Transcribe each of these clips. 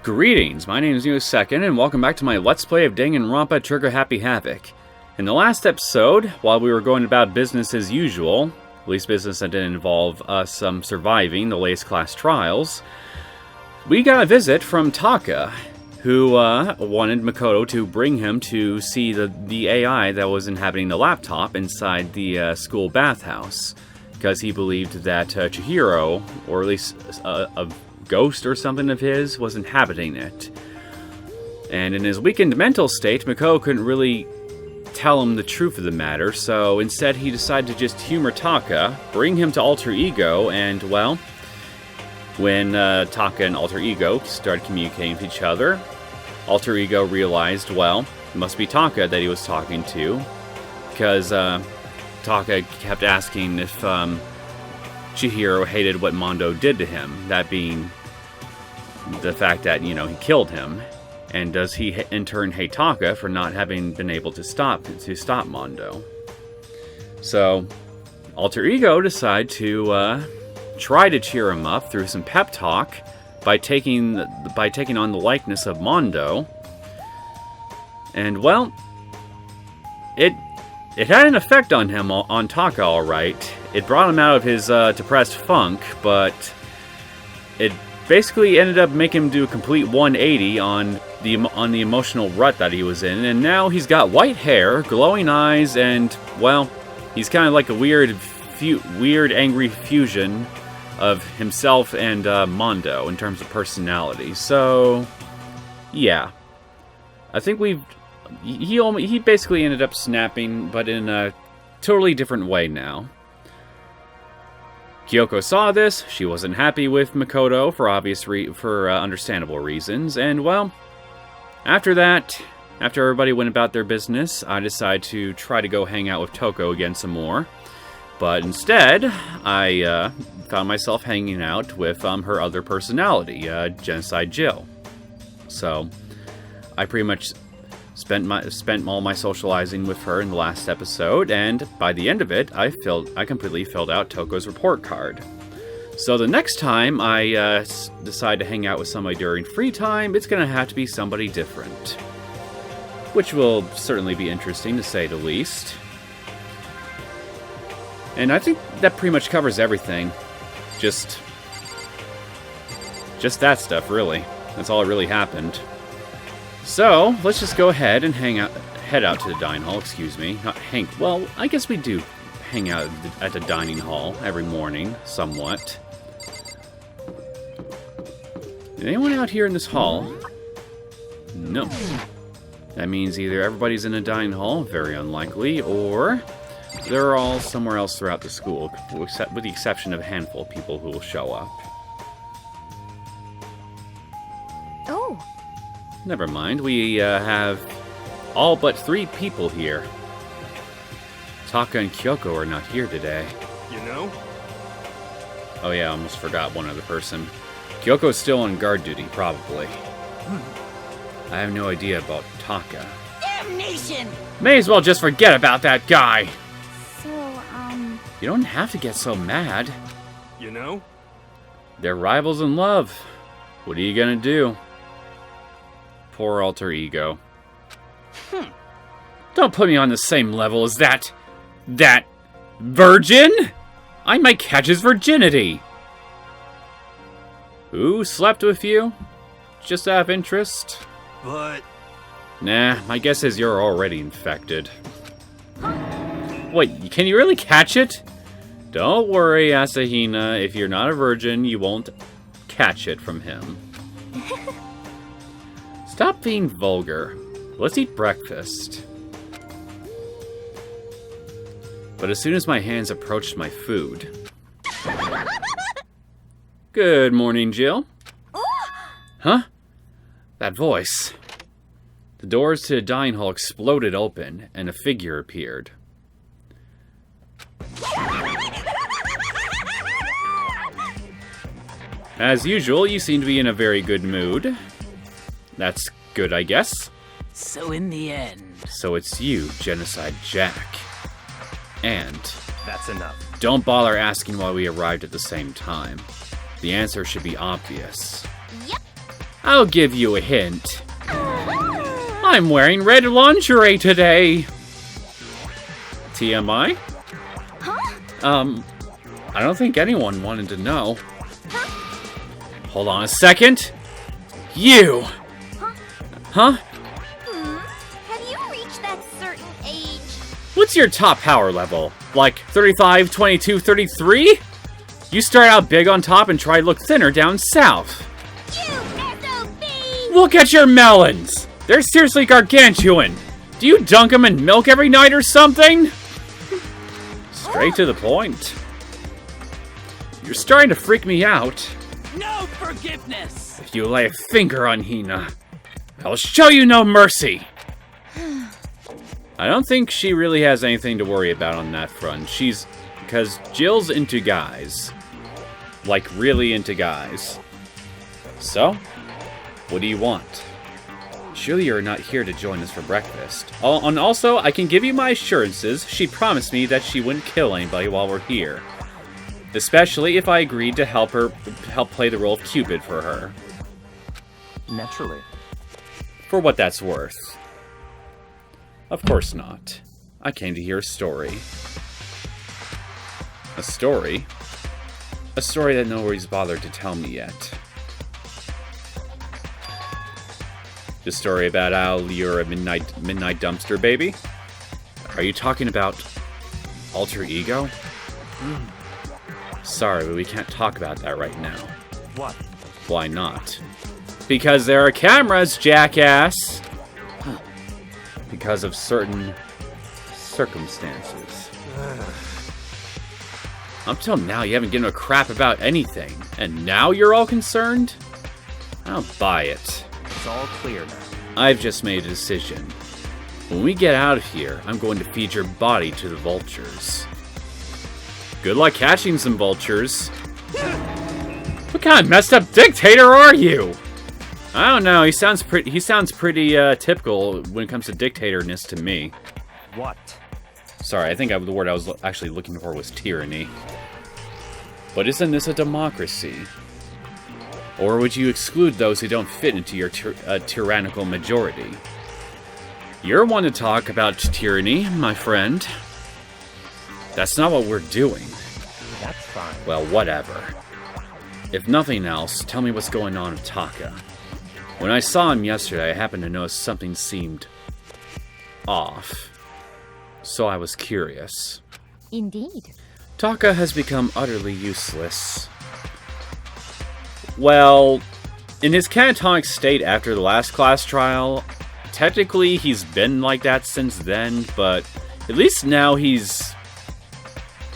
Greetings, my name is Neosekken, and welcome back to my Let's Play of Danganronpa Trigger Happy Havoc. In the last episode, while we were going about business as usual, at least business that didn't involve us surviving the latest class trials, we got a visit from Taka, who wanted Makoto to bring him to see the AI that was inhabiting the laptop inside the school bathhouse, because he believed that Chihiro, or at least a ghost or something of his, was inhabiting it. And in his weakened mental state, Makoto couldn't really tell him the truth of the matter, so instead he decided to just humor Taka, bring him to Alter Ego, and, well, when Taka and Alter Ego started communicating with each other, Alter Ego realized, well, it must be Taka that he was talking to, because Taka kept asking if Chihiro hated what Mondo did to him, that being the fact that, he killed him. And does he in turn hate Taka for not having been able to stop Mondo? So, Alter Ego decided to try to cheer him up through some pep talk by taking on the likeness of Mondo. And, well, it had an effect on him, on Taka, alright. It brought him out of his depressed funk, but it basically ended up making him do a complete 180 on the emotional rut that he was in, and now he's got white hair, glowing eyes, and, well, he's kind of like a weird, angry fusion of himself and Mondo in terms of personality. So, yeah. I think he basically ended up snapping, but in a totally different way now. Kyoko saw this. She wasn't happy with Makoto for understandable reasons, and, well, after everybody went about their business, I decided to try to go hang out with Toko again some more. But instead, I found myself hanging out with her other personality, Genocide Jill. So, I pretty much spent all my socializing with her in the last episode, and by the end of it, I completely filled out Toko's report card. So the next time I decide to hang out with somebody during free time, it's going to have to be somebody different. Which will certainly be interesting, to say the least. And I think that pretty much covers everything. Just that stuff, really. That's all that really happened. So, let's just go ahead and head out to the dining hall, well, I guess we do hang out at the dining hall every morning, somewhat. Is anyone out here in this hall? No. That means either everybody's in the dining hall, very unlikely, or they're all somewhere else throughout the school, with the exception of a handful of people who will show up. Oh. Never mind, we have all but 3 people here. Taka and Kyoko are not here today. You know? Oh yeah, I almost forgot one other person. Kyoko's still on guard duty, probably. I have no idea about Taka. Damnation! May as well just forget about that guy! So, You don't have to get so mad. You know? They're rivals in love. What are you gonna do? Poor Alter Ego. Don't put me on the same level as that virgin? I might catch his virginity. Who slept with you? Just out of interest? But... Nah, my guess is you're already infected. Wait, can you really catch it? Don't worry, Asahina. If you're not a virgin, you won't catch it from him. Stop being vulgar. Let's eat breakfast. But as soon as my hands approached my food... Good morning, Jill. Huh? That voice. The doors to the dining hall exploded open, and a figure appeared. As usual, you seem to be in a very good mood. That's good, I guess. So in the end... So it's you, Genocide Jack. And... That's enough. Don't bother asking why we arrived at the same time. The answer should be obvious. Yep. I'll give you a hint. I'm wearing red lingerie today. TMI? Huh? I don't think anyone wanted to know. Hold on a second. You! Huh? Have you reached that certain age? What's your top power level? Like 35, 22, 33? You start out big on top and try to look thinner down south. You SOB! Look at your melons! They're seriously gargantuan! Do you dunk them in milk every night or something? Straight to the point. You're starting to freak me out. No forgiveness! If you lay a finger on Hina, I'll show you no mercy! I don't think she really has anything to worry about on that front. Because Jill's into guys. Like, really into guys. So, what do you want? Surely you're not here to join us for breakfast. Oh, and also, I can give you my assurances. She promised me that she wouldn't kill anybody while we're here. Especially if I agreed to help play the role of Cupid for her. Naturally. For what that's worth. Of course not. I came to hear a story. A story? A story that nobody's bothered to tell me yet. The story about how you're a midnight dumpster baby? Are you talking about alter ego? Sorry, but we can't talk about that right now. What? Why not? Because there are cameras, jackass! Because of certain circumstances. Up till now, you haven't given a crap about anything. And now you're all concerned? I don't buy it. It's all clear now. I've just made a decision. When we get out of here, I'm going to feed your body to the vultures. Good luck catching some vultures. What kind of messed up dictator are you? I don't know. He sounds pretty typical when it comes to dictatorness to me. What? Sorry, I think the word I was actually looking for was tyranny. But isn't this a democracy? Or would you exclude those who don't fit into your tyrannical majority? You're one to talk about tyranny, my friend. That's not what we're doing. That's fine. Well, whatever. If nothing else, tell me what's going on with Taka. When I saw him yesterday, I happened to notice something seemed off. So I was curious. Indeed. Taka has become utterly useless. Well, in his catatonic state after the last class trial, technically he's been like that since then, but at least now he's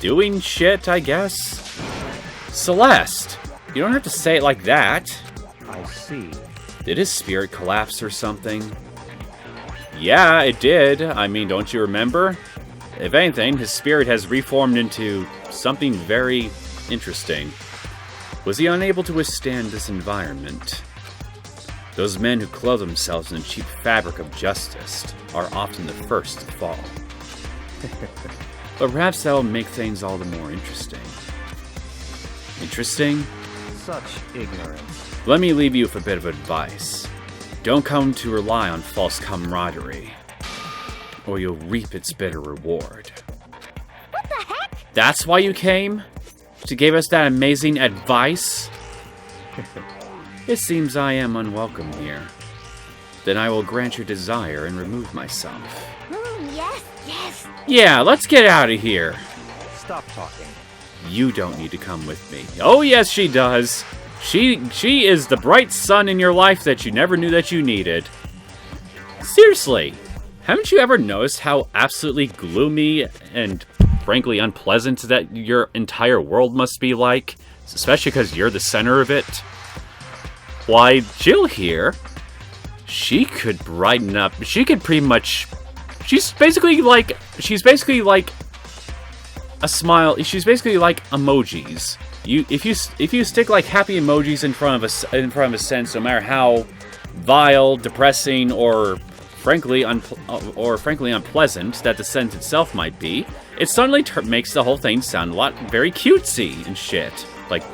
doing shit, I guess. Celeste, you don't have to say it like that. I see. Did his spirit collapse or something? Yeah, it did. I mean, don't you remember? If anything, his spirit has reformed into something very interesting. Was he unable to withstand this environment? Those men who clothe themselves in the cheap fabric of justice are often the first to fall. But perhaps that will make things all the more interesting. Interesting? Such ignorance. Let me leave you with a bit of advice. Don't come to rely on false camaraderie, or you'll reap its bitter reward. What the heck? That's why you came? To give us that amazing advice? It seems I am unwelcome here. Then I will grant your desire and remove myself. Yes. Yeah, let's get out of here. Stop talking. You don't need to come with me. Oh yes, she does. She is the bright sun in your life that you never knew that you needed. Seriously, haven't you ever noticed how absolutely gloomy and frankly unpleasant that your entire world must be like? Especially because you're the center of it. Why, Jill here, she could brighten up. She could pretty much... She's basically like a smile. She's basically like emojis. If you stick like happy emojis in front of a sentence, no matter how vile, depressing, or frankly unpleasant that the sentence itself might be, it suddenly makes the whole thing sound very cutesy and shit. Like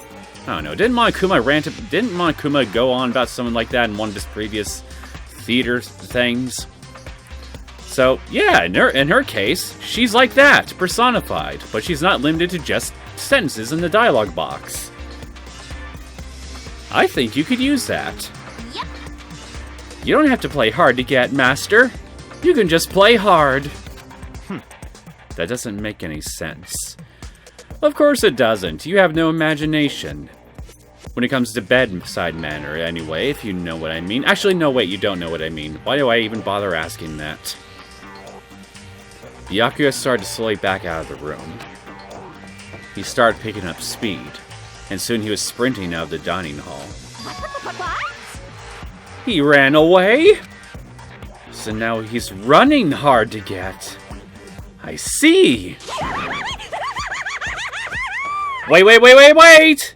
I don't know. Didn't Monokuma go on about someone like that in one of his previous theater things? So, yeah, in her case, she's like that, personified. But she's not limited to just sentences in the dialogue box. I think you could use that. Yep. You don't have to play hard to get, Master. You can just play hard. That doesn't make any sense. Of course it doesn't. You have no imagination. When it comes to bedside manner, anyway, if you know what I mean. Actually, no, wait, you don't know what I mean. Why do I even bother asking that? Byakuya started to slowly back out of the room. He started picking up speed, and soon he was sprinting out of the dining hall. What? He ran away? So now he's running hard to get. I see! Wait!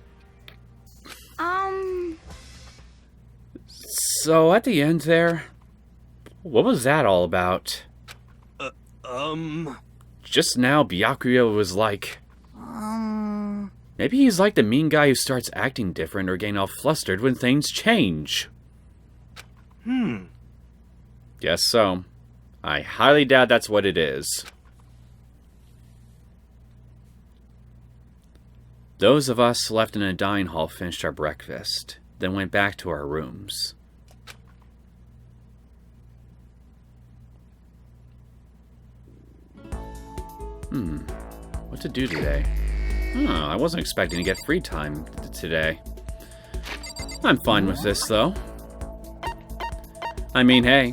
So, at the end there, what was that all about? Just now, Byakuya was like... Maybe he's like the mean guy who starts acting different or getting all flustered when things change. Guess so. I highly doubt that's what it is. Those of us left in a dining hall finished our breakfast, then went back to our rooms. What to do today? I wasn't expecting to get free time today. I'm fine with this, though. I mean, hey.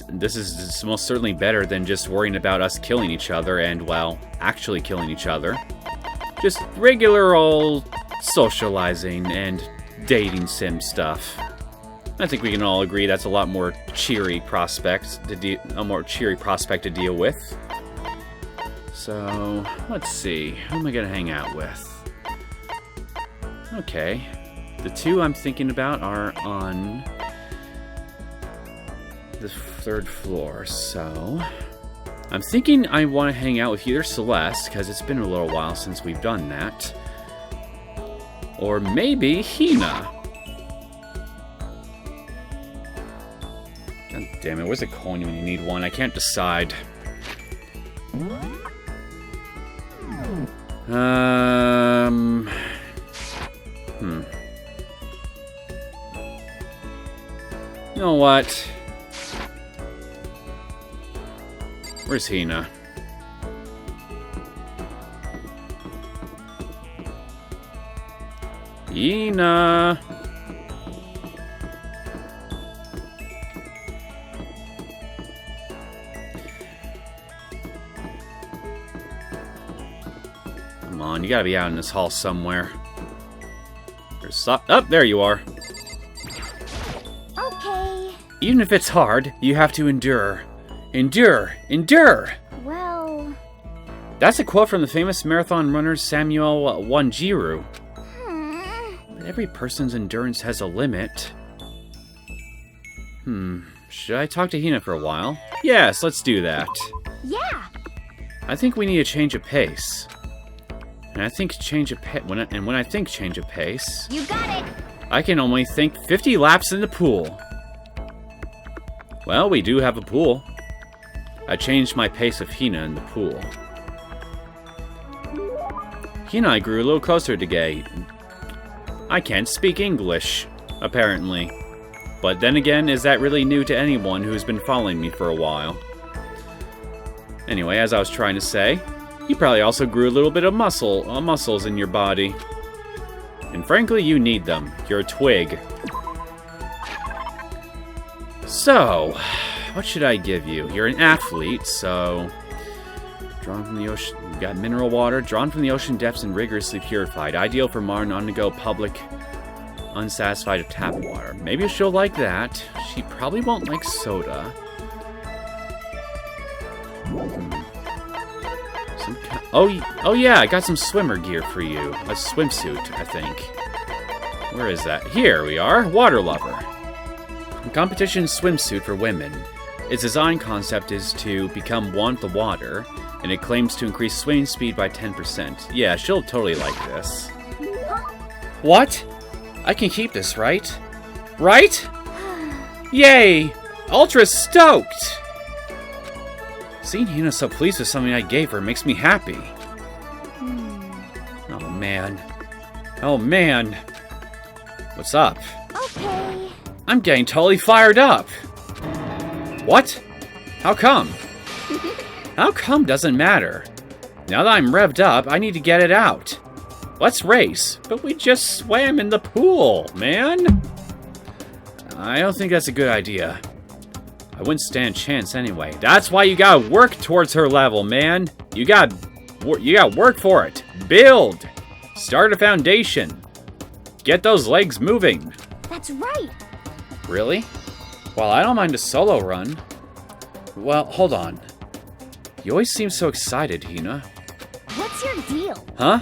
This is most certainly better than just worrying about us killing each other and, well, actually killing each other. Just regular old socializing and dating sim stuff. I think we can all agree that's a lot more cheery prospect to deal with. So, let's see. Who am I gonna hang out with? Okay. The two I'm thinking about are on the 3rd floor, so... I'm thinking I want to hang out with either Celeste, because it's been a little while since we've done that. Or maybe Hina. God damn it, where's a coin when you need one? I can't decide. You know what? Where's Hina? Hina! Come on, you gotta be out in this hall somewhere. Oh, there you are. Okay. Even if it's hard, you have to endure. Endure! Endure! Well... That's a quote from the famous marathon runner Samuel Wanjiru. But every person's endurance has a limit. Should I talk to Hina for a while? Yes, let's do that. Yeah! I think we need a change of pace. And I think when I think change of pace... You got it! I can only think 50 laps in the pool. Well, we do have a pool. I changed my pace of Hina in the pool. Hina and I grew a little closer today. I can't speak English, apparently. But then again, is that really new to anyone who's been following me for a while? Anyway, as I was trying to say, you probably also grew a little bit of muscles in your body. And frankly, you need them. You're a twig. So, what should I give you? You're an athlete, so... Drawn from the ocean... You got mineral water, drawn from the ocean depths and rigorously purified. Ideal for modern on-the-go public unsatisfied of tap water. Maybe she'll like that. She probably won't like soda. Oh yeah, I got some swimmer gear for you. A swimsuit, I think. Where is that? Here we are. Water Lover. A competition swimsuit for women. Its design concept is to become one with the water, and it claims to increase swimming speed by 10%. Yeah, she'll totally like this. What? I can keep this, right? Right? Yay! Ultra stoked! Seeing Hina so pleased with something I gave her makes me happy. Oh man. Oh man. What's up? Okay. I'm getting totally fired up. What? How come? How come doesn't matter. Now that I'm revved up, I need to get it out. Let's race. But we just swam in the pool, man. I don't think that's a good idea. I wouldn't stand a chance anyway. That's why you gotta work towards her level, man. You gotta work for it. Build. Start a foundation. Get those legs moving. That's right. Really? Well, I don't mind a solo run. Well, hold on. You always seem so excited, Hina. What's your deal? Huh?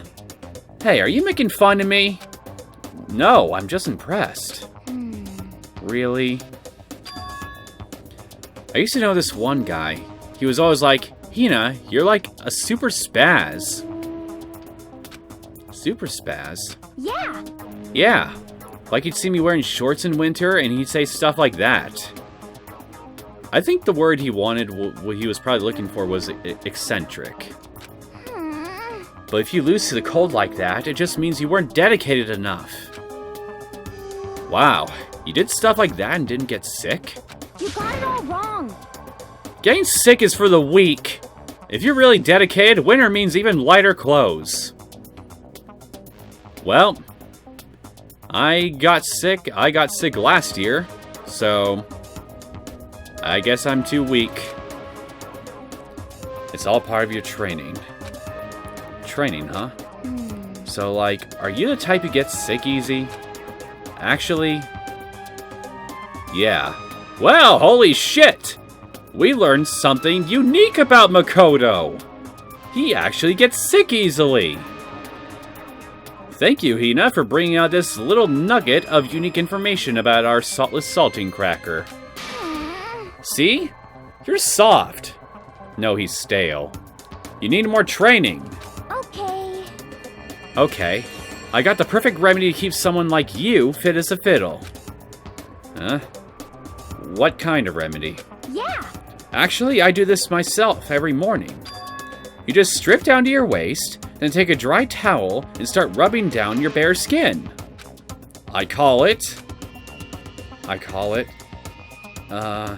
Hey, are you making fun of me? No, I'm just impressed. Really? I used to know this one guy. He was always like, Hina, you're like a super spaz. Super spaz? Yeah. Yeah. Like he'd see me wearing shorts in winter and he'd say stuff like that. I think the word he wanted, what he was probably looking for, was eccentric. But if you lose to the cold like that, it just means you weren't dedicated enough. Wow, you did stuff like that and didn't get sick? You got it all wrong. Getting sick is for the weak. If you're really dedicated, winter means even lighter clothes. Well, I got sick last year, so I guess I'm too weak. It's all part of your training. Training, huh? So, like, are you the type who gets sick easy? Actually, yeah. Well, holy shit! We learned something unique about Makoto! He actually gets sick easily! Thank you, Hina, for bringing out this little nugget of unique information about our saltless salting cracker. See? You're soft. No, he's stale. You need more training. Okay. Okay. I got the perfect remedy to keep someone like you fit as a fiddle. Huh? What kind of remedy? Yeah. Actually, I do this myself every morning. You just strip down to your waist, then take a dry towel and start rubbing down your bare skin. I call it... Huh?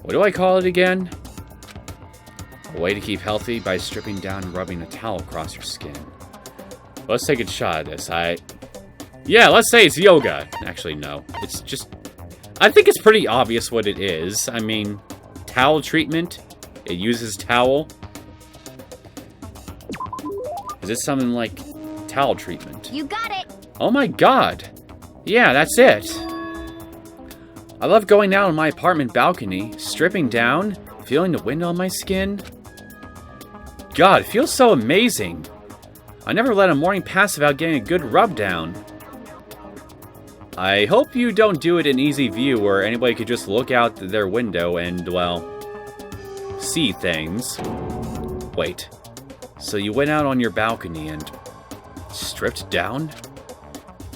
What do I call it again? A way to keep healthy by stripping down and rubbing a towel across your skin. Let's take a shot at this. Yeah, let's say it's yoga. Actually, no. It's just... I think it's pretty obvious what it is. I mean, towel treatment. It uses towel. Is it something like towel treatment? You got it. Oh my god. Yeah, that's it. I love going out on my apartment balcony, stripping down, feeling the wind on my skin. God, it feels so amazing. I never let a morning pass without getting a good rub down. I hope you don't do it in easy view where anybody could just look out their window and, well, see things. Wait, so you went out on your balcony and stripped down?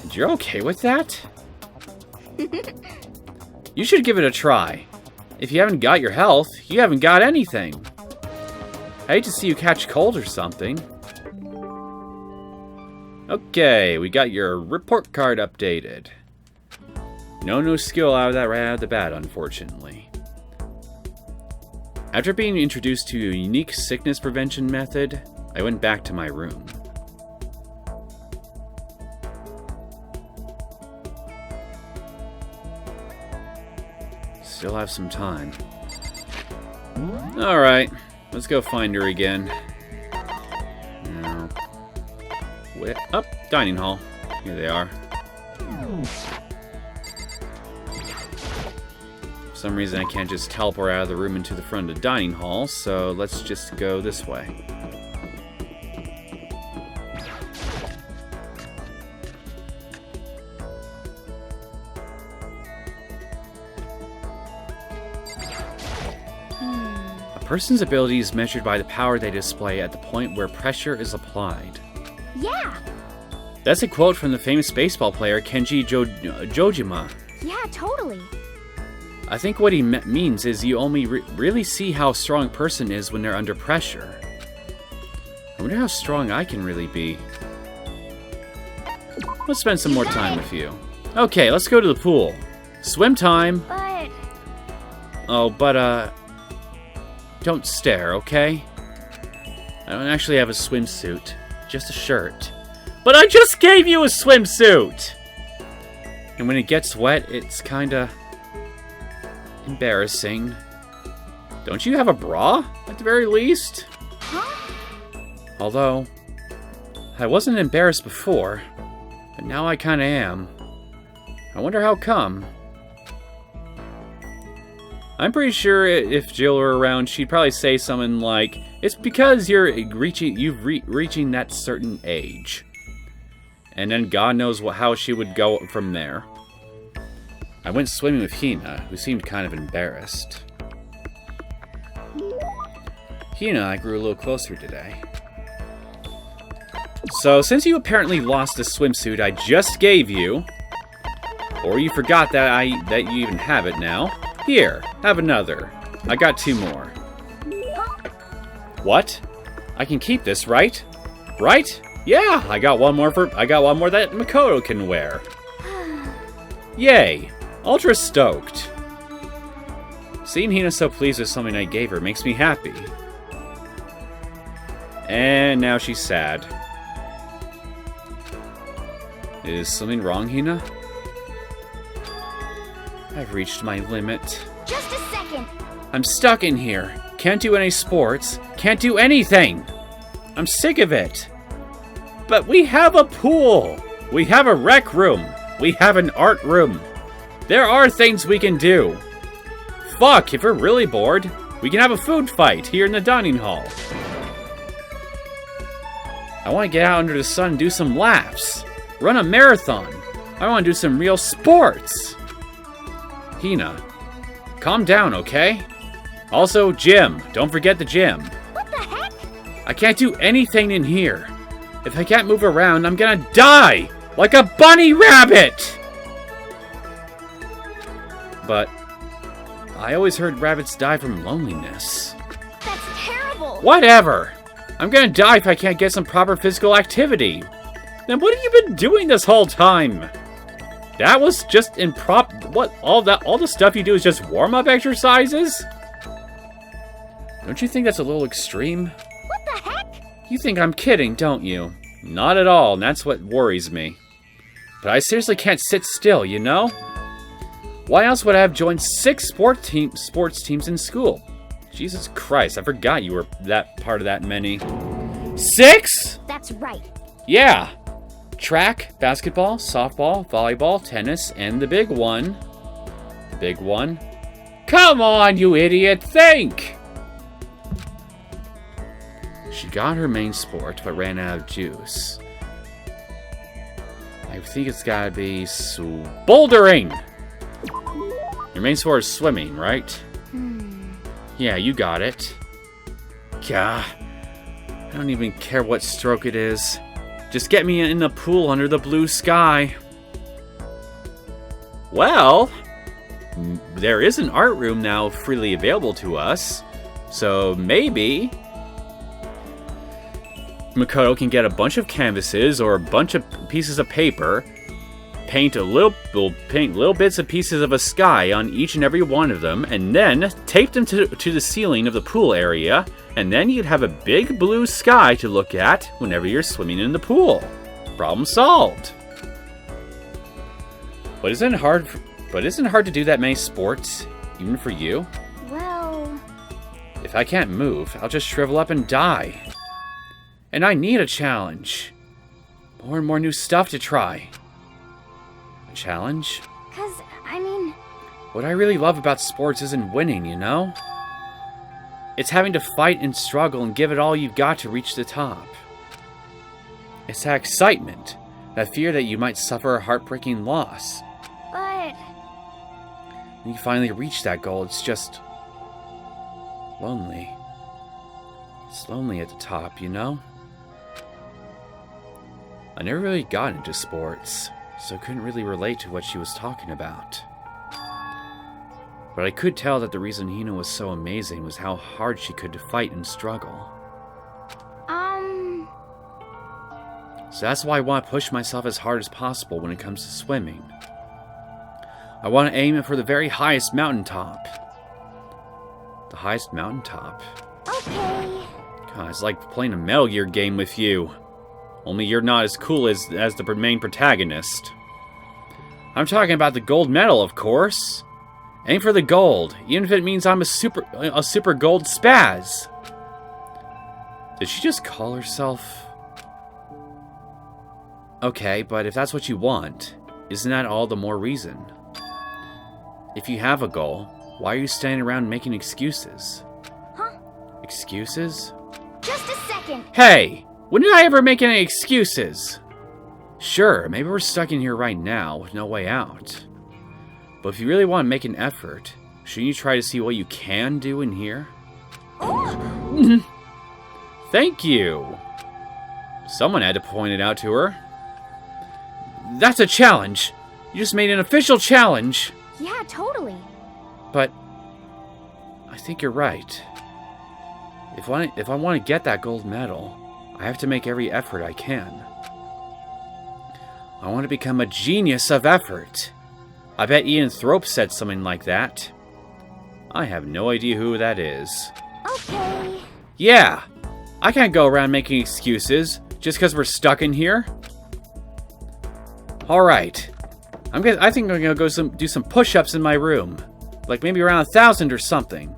And you're okay with that? You should give it a try. If you haven't got your health, you haven't got anything. I hate to see you catch cold or something. Okay, we got your report card updated. No new skill out of that right out of the bat, unfortunately. After being introduced to a unique sickness prevention method, I went back to my room. Still have some time. Alright, let's go find her again. No. Up, dining hall. Here they are. For some reason I can't just teleport out of the room into the front of the dining hall, so let's just go this way. A person's ability is measured by the power they display at the point where pressure is applied. Yeah. That's a quote from the famous baseball player Kenji Jojima. Yeah, totally. I think what he means is you only really see how strong a person is when they're under pressure. I wonder how strong I can really be. Let's spend some more time with you. Okay, let's go to the pool. Swim time. But... Oh, but, don't stare, okay? I don't actually have a swimsuit. Just a shirt. But I just gave you a swimsuit! And when it gets wet, it's kinda... embarrassing. Don't you have a bra, at the very least? Huh? Although, I wasn't embarrassed before, but now I kinda am. I wonder how come. I'm pretty sure if Jill were around, she'd probably say something like, "It's because you're reaching that certain age." And then God knows how she would go from there. I went swimming with Hina, who seemed kind of embarrassed. Hina and I grew a little closer today. So, since you apparently lost the swimsuit I just gave you, or you forgot that you even have it now, here, have another. I got 2 more. What? I can keep this, right? Right? Yeah, I got one more that Makoto can wear. Yay! Ultra stoked. Seeing Hina so pleased with something I gave her makes me happy. And now she's sad. Is something wrong, Hina? I've reached my limit. Just a second. I'm stuck in here. Can't do any sports. Can't do anything. I'm sick of it. But we have a pool. We have a rec room. We have an art room. There are things we can do. Fuck, if we're really bored, we can have a food fight here in the dining hall. I want to get out under the sun and do some laps. Run a marathon. I want to do some real sports. Hina, calm down, okay? Also, gym. Don't forget the gym. What the heck? I can't do anything in here. If I can't move around, I'm gonna die! Like a bunny rabbit! But I always heard rabbits die from loneliness. That's terrible! Whatever! I'm gonna die if I can't get some proper physical activity. Then what have you been doing this whole time? That was just what? All the stuff you do is just warm-up exercises? Don't you think that's a little extreme? What the heck? You think I'm kidding, don't you? Not at all, and that's what worries me. But I seriously can't sit still, you know? Why else would I have joined 6 sports teams in school? Jesus Christ, I forgot you were that part of that many. 6? That's right. Yeah. Track, basketball, softball, volleyball, tennis, and the big one. The big one. Come on, you idiot, think! She got her main sport, but ran out of juice. I think it's gotta be bouldering! Your main sport is swimming, right? Yeah, you got it. Gah. I don't even care what stroke it is. Just get me in the pool under the blue sky. Well, there is an art room now freely available to us. So maybe Makoto can get a bunch of canvases or a bunch of pieces of paper, paint little bits of pieces of a sky on each and every one of them, and then tape them to the ceiling of the pool area, and then you'd have a big blue sky to look at whenever you're swimming in the pool. Problem solved. But isn't it hard to do that many sports, even for you? Well... If I can't move, I'll just shrivel up and die. And I need a challenge. More and more new stuff to try. A challenge? 'Cause, I mean... What I really love about sports isn't winning, you know? It's having to fight and struggle and give it all you've got to reach the top. It's that excitement, that fear that you might suffer a heartbreaking loss. But... When you finally reach that goal, it's just... lonely. It's lonely at the top, you know? I never really got into sports, so I couldn't really relate to what she was talking about. But I could tell that the reason Hina was so amazing was how hard she could fight and struggle. So that's why I want to push myself as hard as possible when it comes to swimming. I want to aim it for the very highest mountaintop. The highest mountaintop? Okay. God, it's like playing a Metal Gear game with you. Only you're not as cool as the main protagonist. I'm talking about the gold medal, of course. Aim for the gold, even if it means I'm a super gold spaz. Did she just call herself? Okay, but if that's what you want, isn't that all the more reason? If you have a goal, why are you standing around making excuses? Huh? Excuses? Just a second. Hey! When did I ever make any excuses? Sure, maybe we're stuck in here right now with no way out. But if you really want to make an effort, shouldn't you try to see what you can do in here? Oh. Thank you! Someone had to point it out to her. That's a challenge! You just made an official challenge! Yeah, totally. But I think you're right. If I want to get that gold medal, I have to make every effort I can. I want to become a genius of effort. I bet Ian Thrope said something like that. I have no idea who that is. Okay. Yeah! I can't go around making excuses just because we're stuck in here. Alright. I think I'm gonna go do some push-ups in my room. Like maybe around 1,000 or something.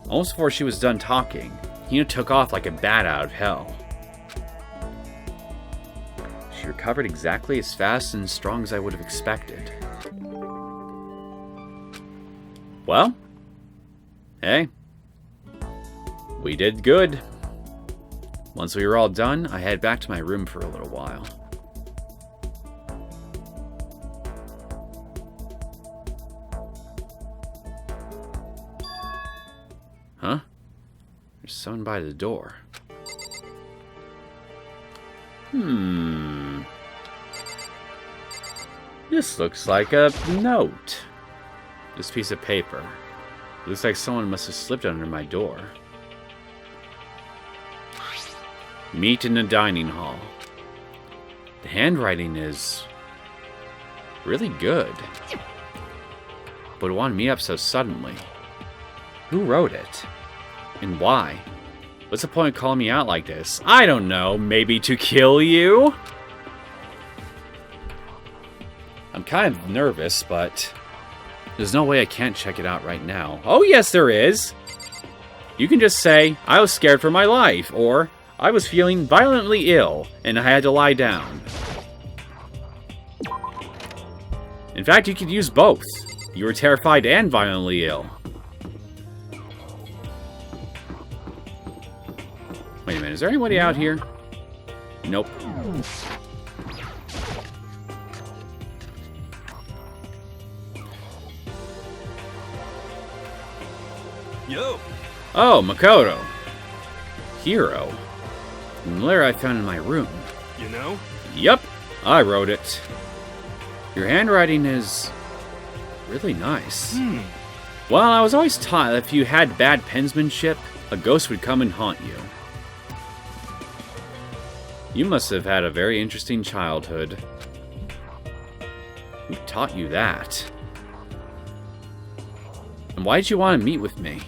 Almost before she was done talking, Hina took off like a bat out of hell. She recovered exactly as fast and strong as I would have expected. Well, hey, we did good. Once we were all done, I headed back to my room for a little while. Huh? There's someone by the door. This looks like a note. This piece of paper. Looks like someone must have slipped under my door. Meet in the dining hall. The handwriting is really good. But why meet up so suddenly? Who wrote it? And why? What's the point of calling me out like this? I don't know. Maybe to kill you? I'm kind of nervous, but there's no way I can't check it out right now. Oh, yes, there is. You can just say, I was scared for my life, or I was feeling violently ill, and I had to lie down. In fact, you could use both. You were terrified and violently ill. Wait a minute, is there anybody out here? Nope. Yo! Oh, Makoto. Hero. And the letter I found in my room. You know? Yup, I wrote it. Your handwriting is really nice. Well, I was always taught that if you had bad penmanship, a ghost would come and haunt you. You must have had a very interesting childhood. Who taught you that? And why did you want to meet with me?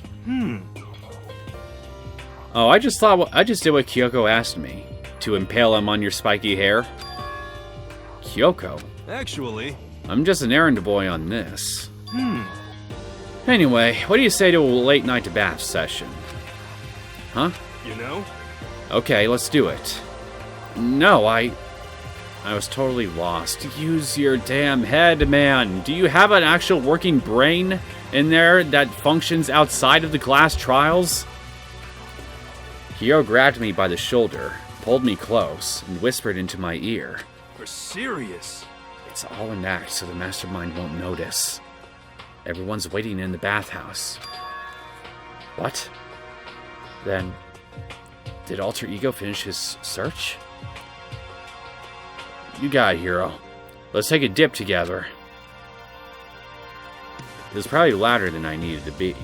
Oh, I just did what Kyoko asked me. To impale him on your spiky hair. Kyoko? Actually... I'm just an errand boy on this. Anyway, what do you say to a late night bath session? Huh? You know? Okay, let's do it. No, I was totally lost. Use your damn head, man. Do you have an actual working brain in there that functions outside of the glass trials? Hiro grabbed me by the shoulder, pulled me close, and whispered into my ear. We're serious. It's all an act so the mastermind won't notice. Everyone's waiting in the bathhouse. What? Then, did Alter Ego finish his search? You got it, hero. Let's take a dip together. It was probably louder than I needed to be.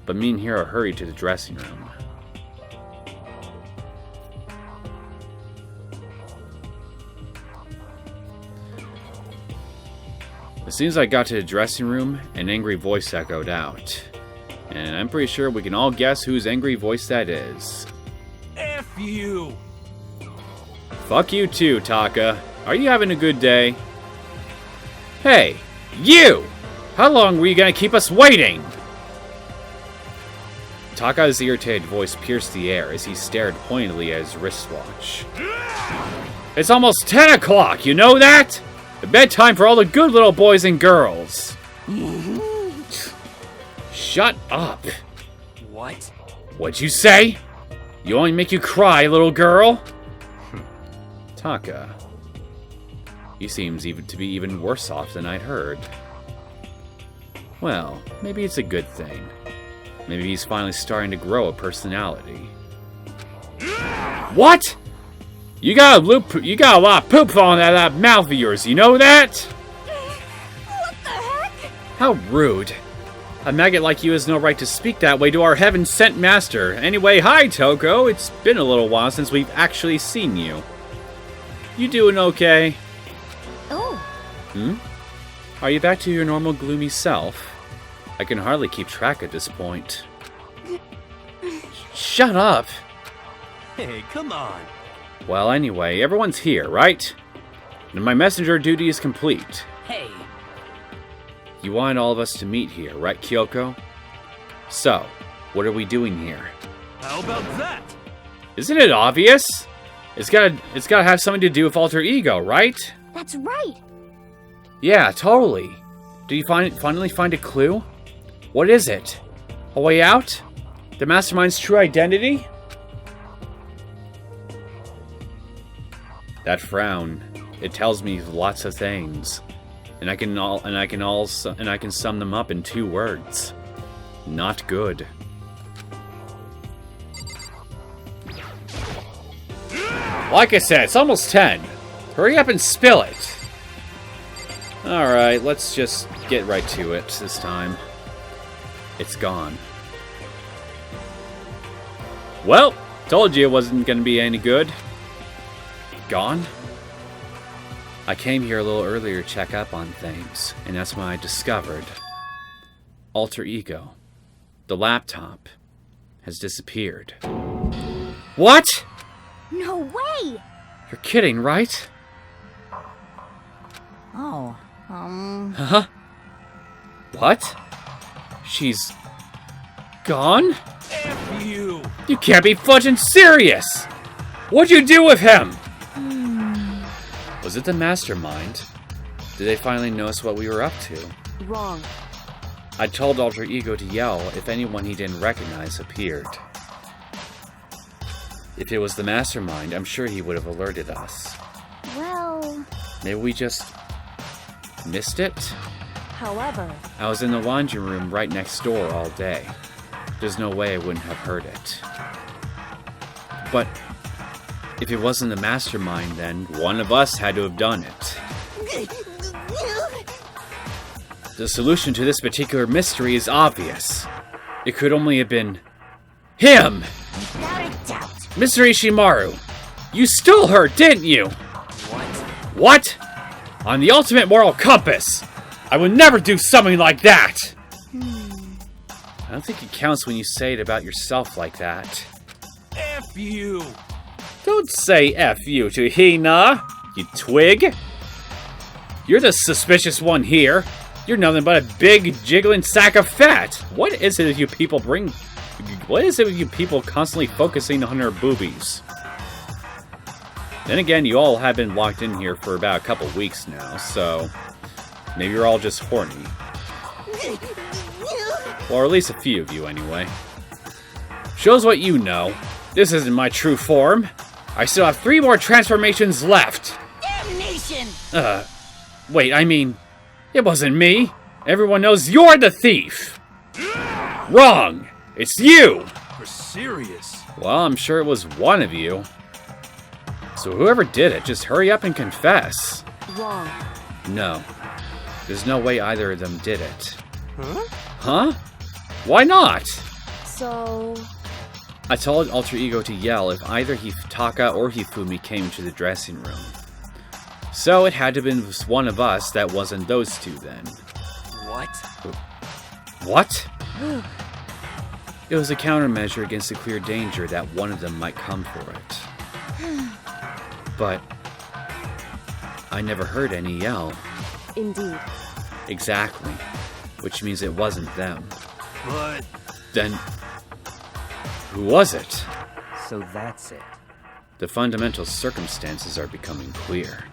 But me and Hiro hurried to the dressing room. As soon as I got to the dressing room, an angry voice echoed out. And I'm pretty sure we can all guess whose angry voice that is. F you! Fuck you too, Taka. Are you having a good day? Hey, you! How long were you gonna keep us waiting? Taka's irritated voice pierced the air as he stared pointedly at his wristwatch. It's almost 10 o'clock, you know that? Bedtime for all the good little boys and girls. Shut up. What? What'd you say? You only make you cry, little girl? Taka. He seems to be even worse off than I'd heard. Well, maybe it's a good thing. Maybe he's finally starting to grow a personality. What? You got a lot of poop falling out of that mouth of yours, you know that? What the heck? How rude. A maggot like you has no right to speak that way to our heaven-sent master. Anyway, hi, Toko. It's been a little while since we've actually seen you. You doing okay? Oh. Are you back to your normal gloomy self? I can hardly keep track at this point. Shut up! Hey, come on. Well, anyway, everyone's here, right? And my messenger duty is complete. Hey, You wanted all of us to meet here, right, Kyoko? So, what are we doing here? How about that? Isn't it obvious? It's gotta have something to do with alter ego, right? That's right. Yeah, totally. Did you finally find a clue? What is it? A way out? The mastermind's true identity? That frown, it tells me lots of things, and I can sum them up in 2 words. Not good. Like I said, it's almost 10. Hurry up and spill it. Alright, let's just get right to it this time. It's gone. Well, told you it wasn't going to be any good. Gone? I came here a little earlier to check up on things, and that's when I discovered alter ego. The laptop has disappeared. What? No way! You're kidding, right? Oh, Huh? What? She's gone? F you! You can't be fudging serious! What'd you do with him? Was it the mastermind? Did they finally notice what we were up to? Wrong. I told Alter Ego to yell if anyone he didn't recognize appeared. If it was the mastermind, I'm sure he would have alerted us. Well, Maybe we just missed it? however, I was in the laundry room right next door all day. There's no way I wouldn't have heard it. But if it wasn't the mastermind, then one of us had to have done it. The solution to this particular mystery is obvious. It could only have been him! without a doubt. Mr. Ishimaru, you stole her, didn't you? What? On the ultimate moral compass! I would never do something like that! I don't think it counts when you say it about yourself like that. F you! Don't say F you to Hina, you twig! You're the suspicious one here. You're nothing but a big, jiggling sack of fat! What is it with you people constantly focusing on her boobies? Then again, you all have been locked in here for about a couple weeks now, so maybe you're all just horny. Or at least a few of you, anyway. Shows what you know. This isn't my true form. I still have 3 more transformations left. damnation! Wait, I mean, it wasn't me. Everyone knows you're the thief. Wrong. It's you. You're serious. Well, I'm sure it was one of you. So whoever did it, just hurry up and confess. Wrong. No. There's no way either of them did it. Huh? Huh? Why not? So... I told Alter Ego to yell if either Taka or Hifumi came to the dressing room. So it had to have been one of us that wasn't those two then. What? What? It was a countermeasure against the clear danger that one of them might come for it. But I never heard any yell. Indeed. Exactly. Which means it wasn't them. But Then, who was it? So that's it. The fundamental circumstances are becoming clear.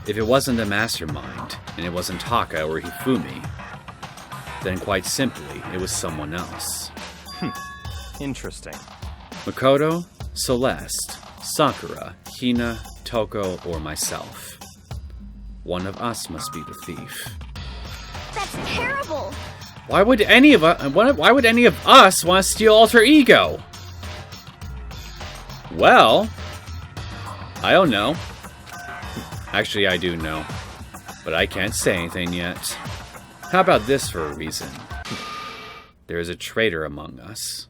If it wasn't the mastermind, and it wasn't Taka or Hifumi, then quite simply, it was someone else. Interesting. Makoto, Celeste, Sakura, Hina, Toko, or myself. One of us must be the thief. That's terrible. Why would any of us want to steal Alter Ego? Well, I don't know. Actually, I do know, but I can't say anything yet. How about this for a reason? There is a traitor among us.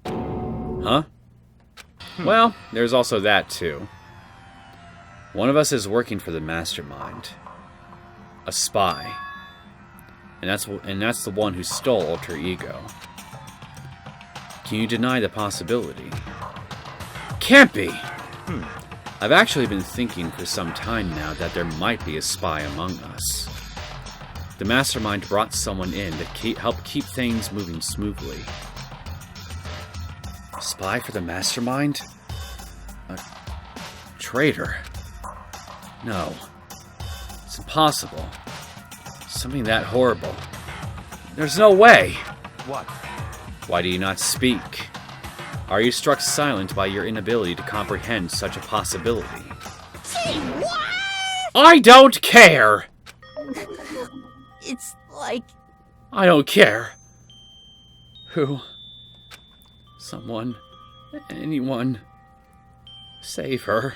Huh? Well, there's also that too. One of us is working for the mastermind. A spy. And that's the one who stole Alter Ego. Can you deny the possibility? Can't be! I've actually been thinking for some time now that there might be a spy among us. The mastermind brought someone in to help keep things moving smoothly. A spy for the mastermind? A traitor? No. It's impossible. Something that horrible. There's no way! What? Why do you not speak? Are you struck silent by your inability to comprehend such a possibility? Say what? I don't care! It's like... I don't care. Who? Someone. Anyone. Save her.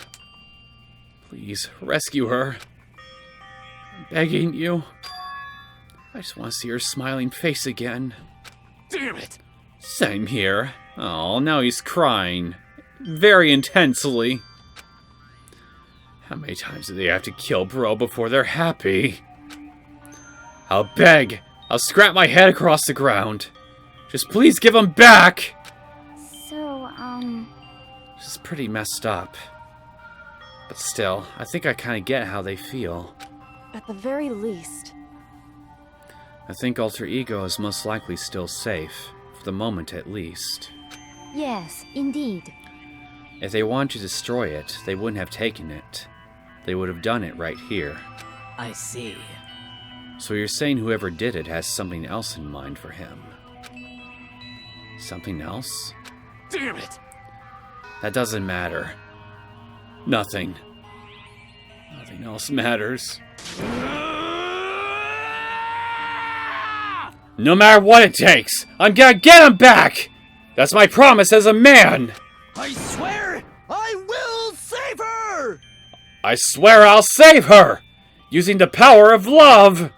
Please, rescue her. I'm begging you. I just want to see her smiling face again. damn it! Same here. Oh, now he's crying. Very intensely. How many times do they have to kill bro before they're happy? I'll beg. I'll scrap my head across the ground. Just please give him back! So, This is pretty messed up. But still, I think I kind of get how they feel. At the very least. I think Alter Ego is most likely still safe, for the moment at least. yes, indeed. If they wanted to destroy it, they wouldn't have taken it. They would have done it right here. I see. So you're saying whoever did it has something else in mind for him? Something else? Damn it! That doesn't matter. Nothing. Nothing else matters. No matter what it takes, I'm gonna get him back! That's my promise as a man! I swear I will save her! I swear I'll save her! Using the power of love!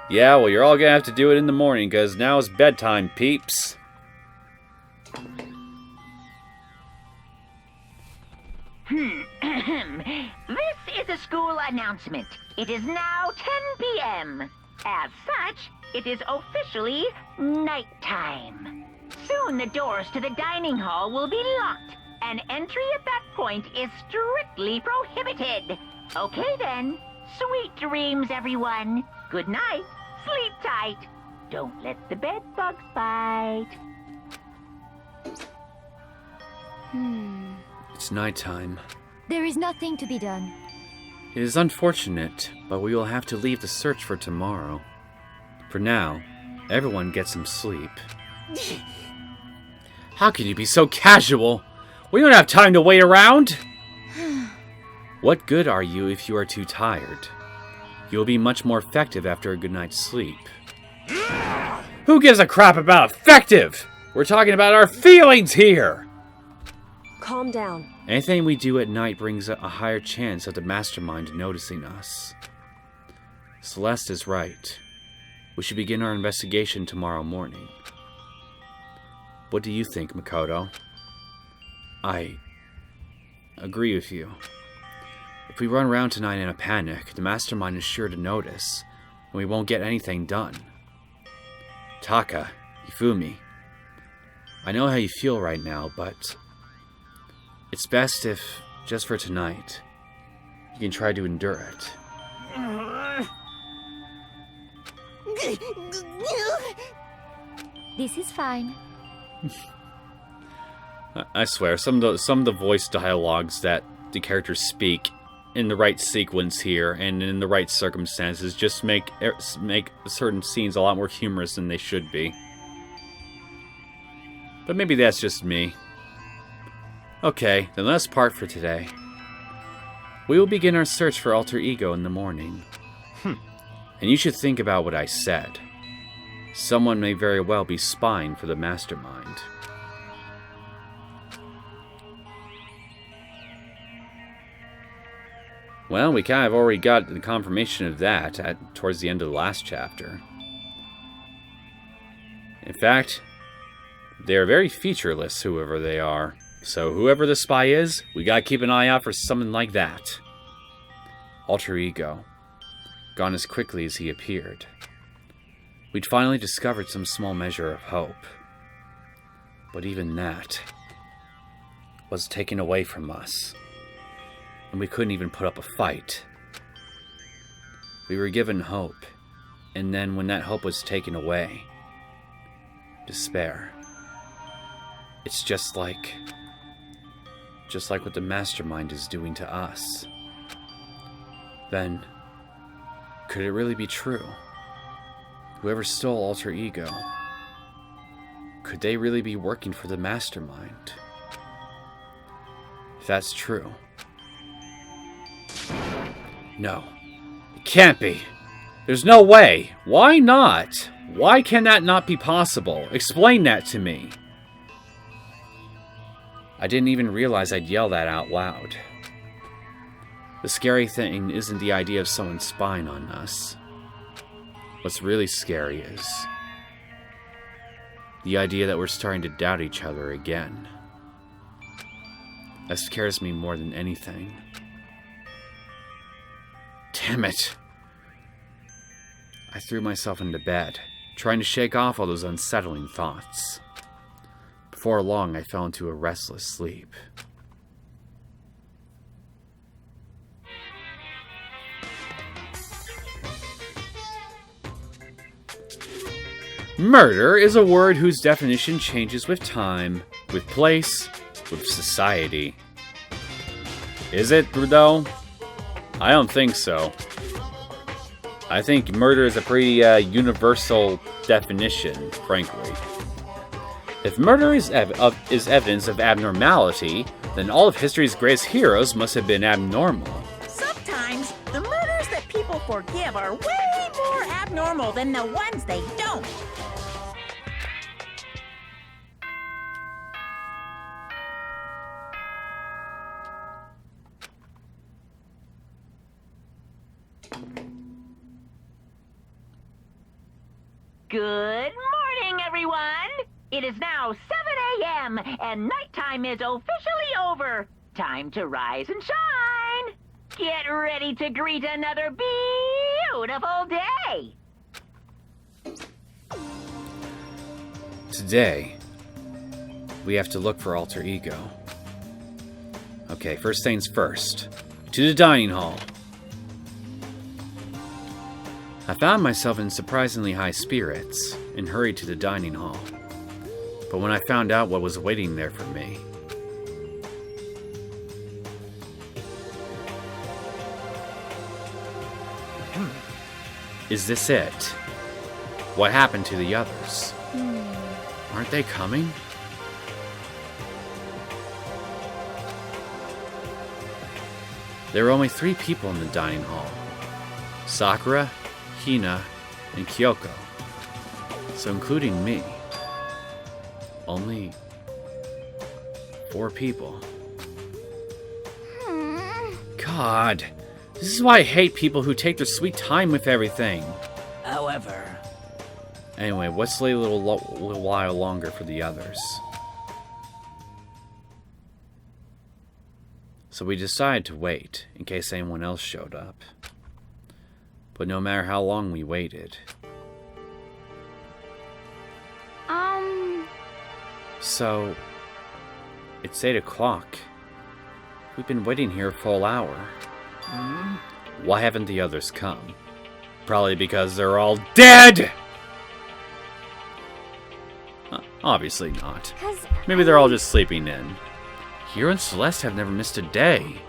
Yeah, well, you're all gonna have to do it in the morning, because now is bedtime, peeps. This is a school announcement. It is now 10 p.m. As such, it is officially nighttime. Soon the doors to the dining hall will be locked, and entry at that point is strictly prohibited. Okay then, sweet dreams, everyone. Good night, sleep tight. Don't let the bed bugs bite. It's nighttime. There is nothing to be done. It is unfortunate, but we will have to leave the search for tomorrow. For now, everyone get some sleep. How can you be so casual? We don't have time to wait around! What good are you if you are too tired? You'll be much more effective after a good night's sleep. Who gives a crap about effective? We're talking about our feelings here! Calm down. Anything we do at night brings a higher chance of the mastermind noticing us. Celeste is right. We should begin our investigation tomorrow morning. What do you think, Makoto? I agree with you. If we run around tonight in a panic, the mastermind is sure to notice, and we won't get anything done. Taka, Hifumi, I know how you feel right now, but it's best if, just for tonight, you can try to endure it. This is fine. I swear, some of the voice dialogues that the characters speak in the right sequence here and in the right circumstances just make certain scenes a lot more humorous than they should be. But maybe that's just me. Okay, then let's part for today. We will begin our search for Alter Ego in the morning. And you should think about what I said. Someone may very well be spying for the mastermind. Well, we kind of already got the confirmation of that towards the end of the last chapter. In fact, they are very featureless, whoever they are. So whoever the spy is, we gotta keep an eye out for something like that. Alter Ego. Gone as quickly as he appeared. We'd finally discovered some small measure of hope. But even that was taken away from us. And we couldn't even put up a fight. We were given hope, and then when that hope was taken away, despair. It's just like what the mastermind is doing to us. Then, could it really be true? Whoever stole Alter Ego, could they really be working for the mastermind? If that's true... No. It can't be. There's no way. Why not? Why can that not be possible? Explain that to me. I didn't even realize I'd yell that out loud. The scary thing isn't the idea of someone spying on us. What's really scary is the idea that we're starting to doubt each other again. That scares me more than anything. Damn it. I threw myself into bed, trying to shake off all those unsettling thoughts. Before long, I fell into a restless sleep. Murder is a word whose definition changes with time, with place, with society. Is it, though? I don't think so. I think murder is a pretty universal definition, frankly. If murder is evidence of abnormality, then all of history's greatest heroes must have been abnormal. Sometimes, the murders that people forgive are way more abnormal than the ones they don't. Good morning, everyone! It is now 7 a.m. and nighttime is officially over. Time to rise and shine! Get ready to greet another beautiful day! Today, we have to look for Alter Ego. Okay, first things first. To the dining hall. I found myself in surprisingly high spirits and hurried to the dining hall. But when I found out what was waiting there for me... Is this it? What happened to the others? Aren't they coming? There were only 3 people in the dining hall. Sakura, Hina, and Kyoko. So including me. Only 4 people. God, this is why I hate people who take their sweet time with everything. However, Anyway, let's wait a little while longer for the others. So we decided to wait, in case anyone else showed up. But no matter how long we waited... So... It's 8 o'clock. We've been waiting here a full hour. Why haven't the others come? Probably because they're all DEAD! Obviously not. Maybe they're all just sleeping in. Hiro and Celeste have never missed a day.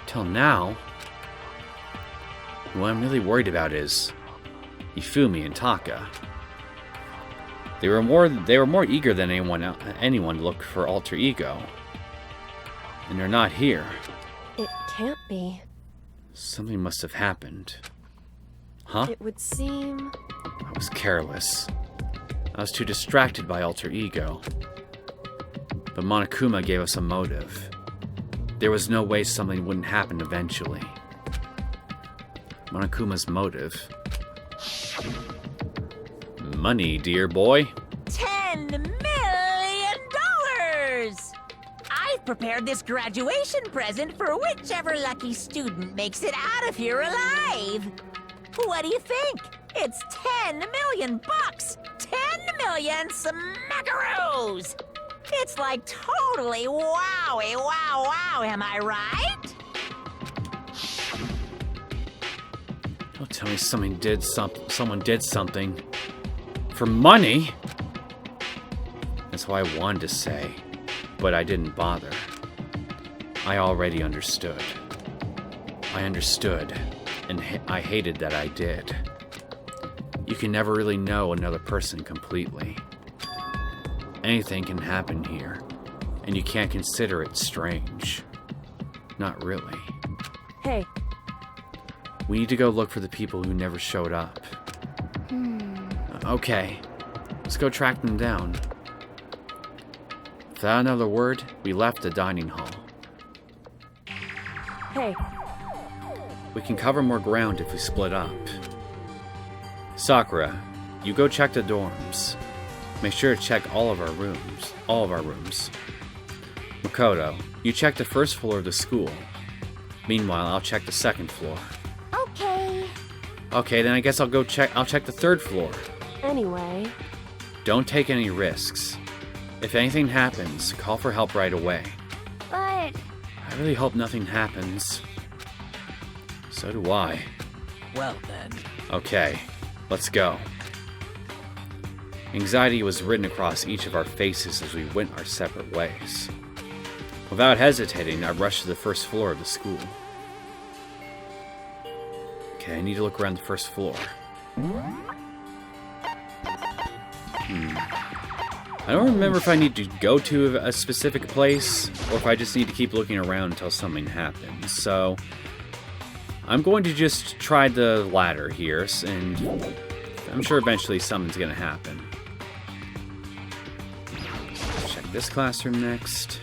Till now. What I'm really worried about is Ifumi and Taka. They were more eager than anyone to look for alter ego. And they're not here. It can't be. Something must have happened. Huh? It would seem... I was careless. I was too distracted by alter ego. But Monokuma gave us a motive. There was no way something wouldn't happen eventually. Monokuma's motive. Money, dear boy. $10 million! I've prepared this graduation present for whichever lucky student makes it out of here alive. What do you think? It's 10 million bucks! 10 million smackaroos! It's like totally wowie, wow, am I right? Don't tell me someone did something. For money? That's what I wanted to say, but I didn't bother. I already understood. I understood, and I hated that I did. You can never really know another person completely. Anything can happen here, and you can't consider it strange. Not really. Hey. We need to go look for the people who never showed up. Okay, let's go track them down. Without another word, we left the dining hall. Hey. We can cover more ground if we split up. Sakura, you go check the dorms. Make sure to check all of our rooms. Makoto, you check the first floor of the school. Meanwhile, I'll check the second floor. Okay. Okay, then I guess I'll check the third floor. Anyway. Don't take any risks. If anything happens, call for help right away. But... I really hope nothing happens. So do I. well then. Okay, let's go. Anxiety was written across each of our faces as we went our separate ways. Without hesitating, I rushed to the first floor of the school. Okay, I need to look around the first floor. I don't remember if I need to go to a specific place, or if I just need to keep looking around until something happens. So, I'm going to just try the ladder here, and I'm sure eventually something's going to happen. Check this classroom next.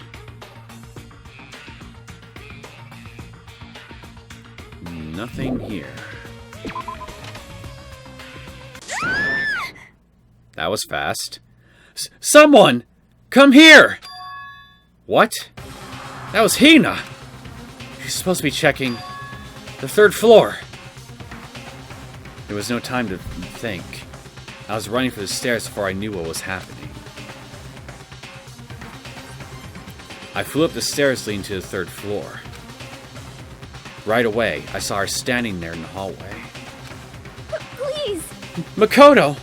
Nothing here. That was fast. Someone! Come here! What? That was Hina! She's supposed to be checking the third floor. There was no time to think. I was running for the stairs before I knew what was happening. I flew up the stairs leading to the third floor. Right away, I saw her standing there in the hallway. Please! Makoto!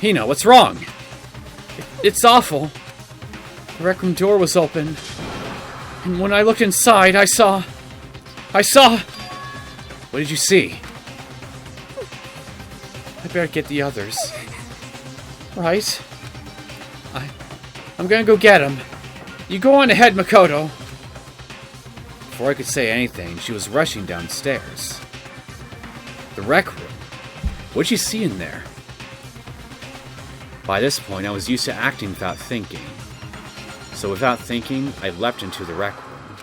Hina, what's wrong? It's awful. The rec room door was open. And when I looked inside, I saw... What did you see? I better get the others. Right? I'm gonna go get them. You go on ahead, Makoto. Before I could say anything, she was rushing downstairs. The rec room. What'd she see in there? By this point, I was used to acting without thinking. So without thinking, I leapt into the rec room.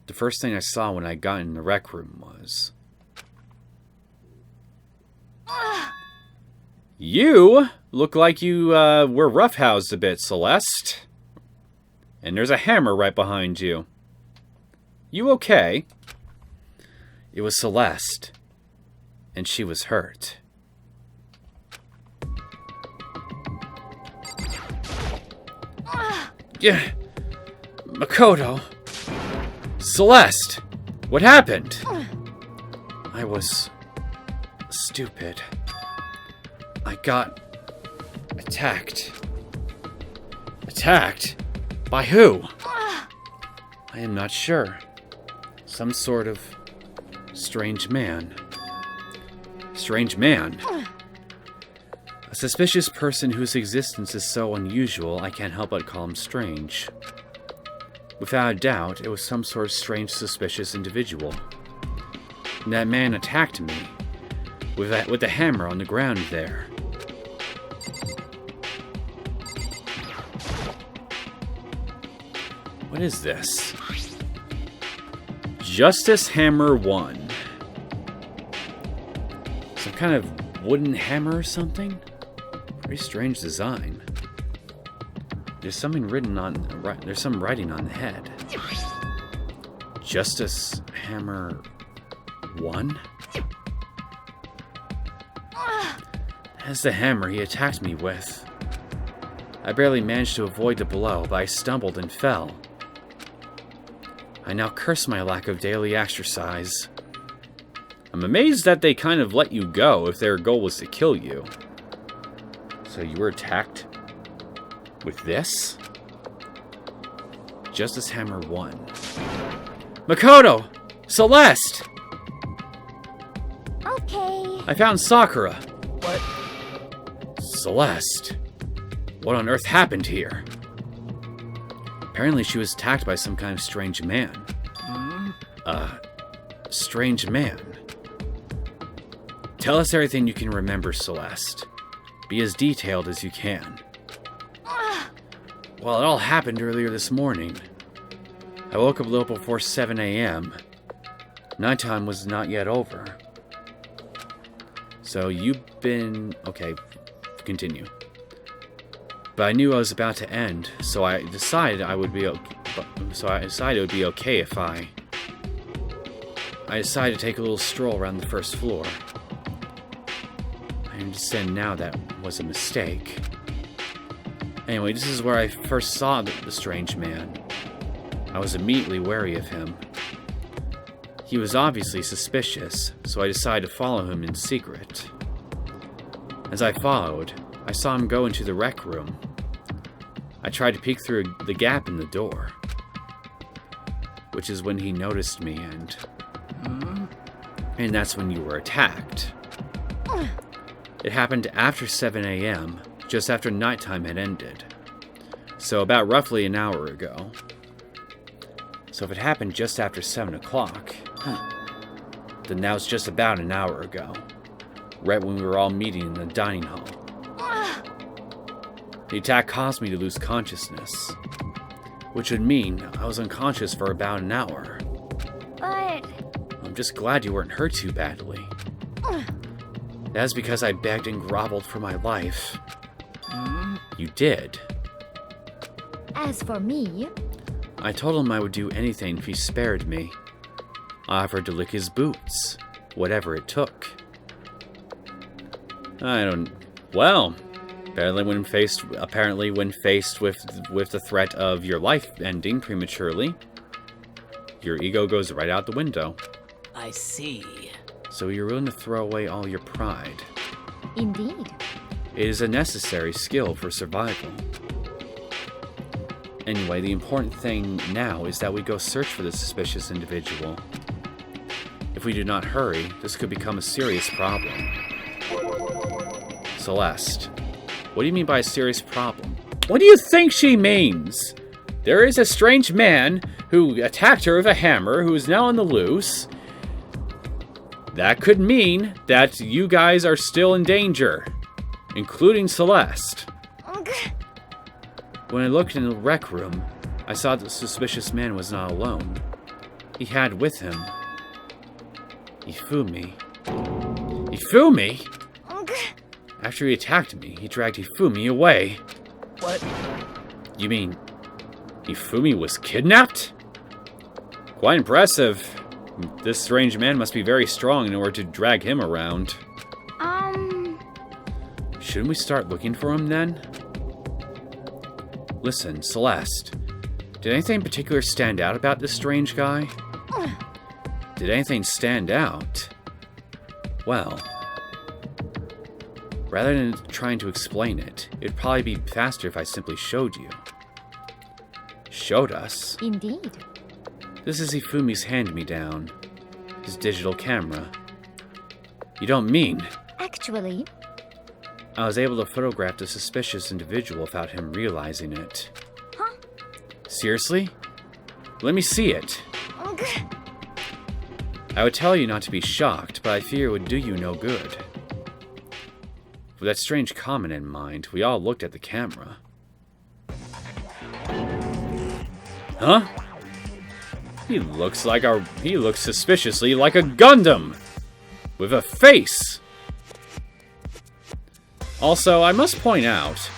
The first thing I saw when I got in the rec room was... You look like you were roughhoused a bit, Celeste. And there's a hammer right behind you. You okay? It was Celeste. And she was hurt. Yeah. Makoto. Celeste. What happened? I was... stupid. I got... attacked. Attacked? By who? I am not sure. Some sort of... strange man. Strange man? A suspicious person whose existence is so unusual, I can't help but call him strange. Without a doubt, it was some sort of strange, suspicious individual. And that man attacked me, with the hammer on the ground there. What is this? Justice Hammer 1. Some kind of wooden hammer or something? Pretty strange design. There's something written on... there's some writing on the head. Justice Hammer 1? That's the hammer he attacked me with. I barely managed to avoid the blow, but I stumbled and fell. I now curse my lack of daily exercise. I'm amazed that they kind of let you go if their goal was to kill you. So you were attacked with this? Justice Hammer 1. Makoto! Celeste! Okay. I found Sakura. What? Celeste. What on earth happened here? Apparently she was attacked by some kind of strange man. Strange man. Tell us everything you can remember, Celeste. Be as detailed as you can. Well, it all happened earlier this morning. I woke up a little before 7 a.m. Nighttime was not yet over. So you've been... okay, continue. But I knew I was about to end, so I decided it would be okay if I decided to take a little stroll around the first floor. I understand now that was a mistake. Anyway, this is where I first saw the strange man. I was immediately wary of him. He was obviously suspicious, so I decided to follow him in secret. As I followed, I saw him go into the rec room. I tried to peek through the gap in the door, which is when he noticed me, and that's when you were attacked. It happened after 7 a.m., just after nighttime had ended, so about roughly an hour ago. So if it happened just after 7 o'clock, then that was just about an hour ago, right when we were all meeting in the dining hall. The attack caused me to lose consciousness, which would mean I was unconscious for about an hour. But... I'm just glad you weren't hurt too badly. That's because I begged and groveled for my life. You did. as for me... I told him I would do anything if he spared me. I offered to lick his boots, whatever it took. Well, apparently when faced with the threat of your life ending prematurely, your ego goes right out the window. I see. So you're willing to throw away all your pride. Indeed. It is a necessary skill for survival. Anyway, the important thing now is that we go search for the suspicious individual. If we do not hurry, this could become a serious problem. Celeste, what do you mean by a serious problem? What do you think she means? There is a strange man who attacked her with a hammer who is now on the loose. that could mean that you guys are still in danger, including Celeste. When I looked in the rec room, I saw that the suspicious man was not alone. He had with him Hifumi. Hifumi? After he attacked me, he dragged Hifumi away. What? You mean Hifumi was kidnapped? Quite impressive. This strange man must be very strong in order to drag him around. Shouldn't we start looking for him then? Listen, Celeste. Did anything in particular stand out about this strange guy? Did anything stand out? Well, rather than trying to explain it, it'd probably be faster if I simply showed you. Showed us? Indeed. This is Hifumi's hand-me-down. His digital camera. You don't mean? Actually, I was able to photograph the suspicious individual without him realizing it. Huh? Seriously? Let me see it. I would tell you not to be shocked, but I fear it would do you no good. With that strange comment in mind, we all looked at the camera. Huh? He looks suspiciously like a Gundam! With a face! Also, I must point out,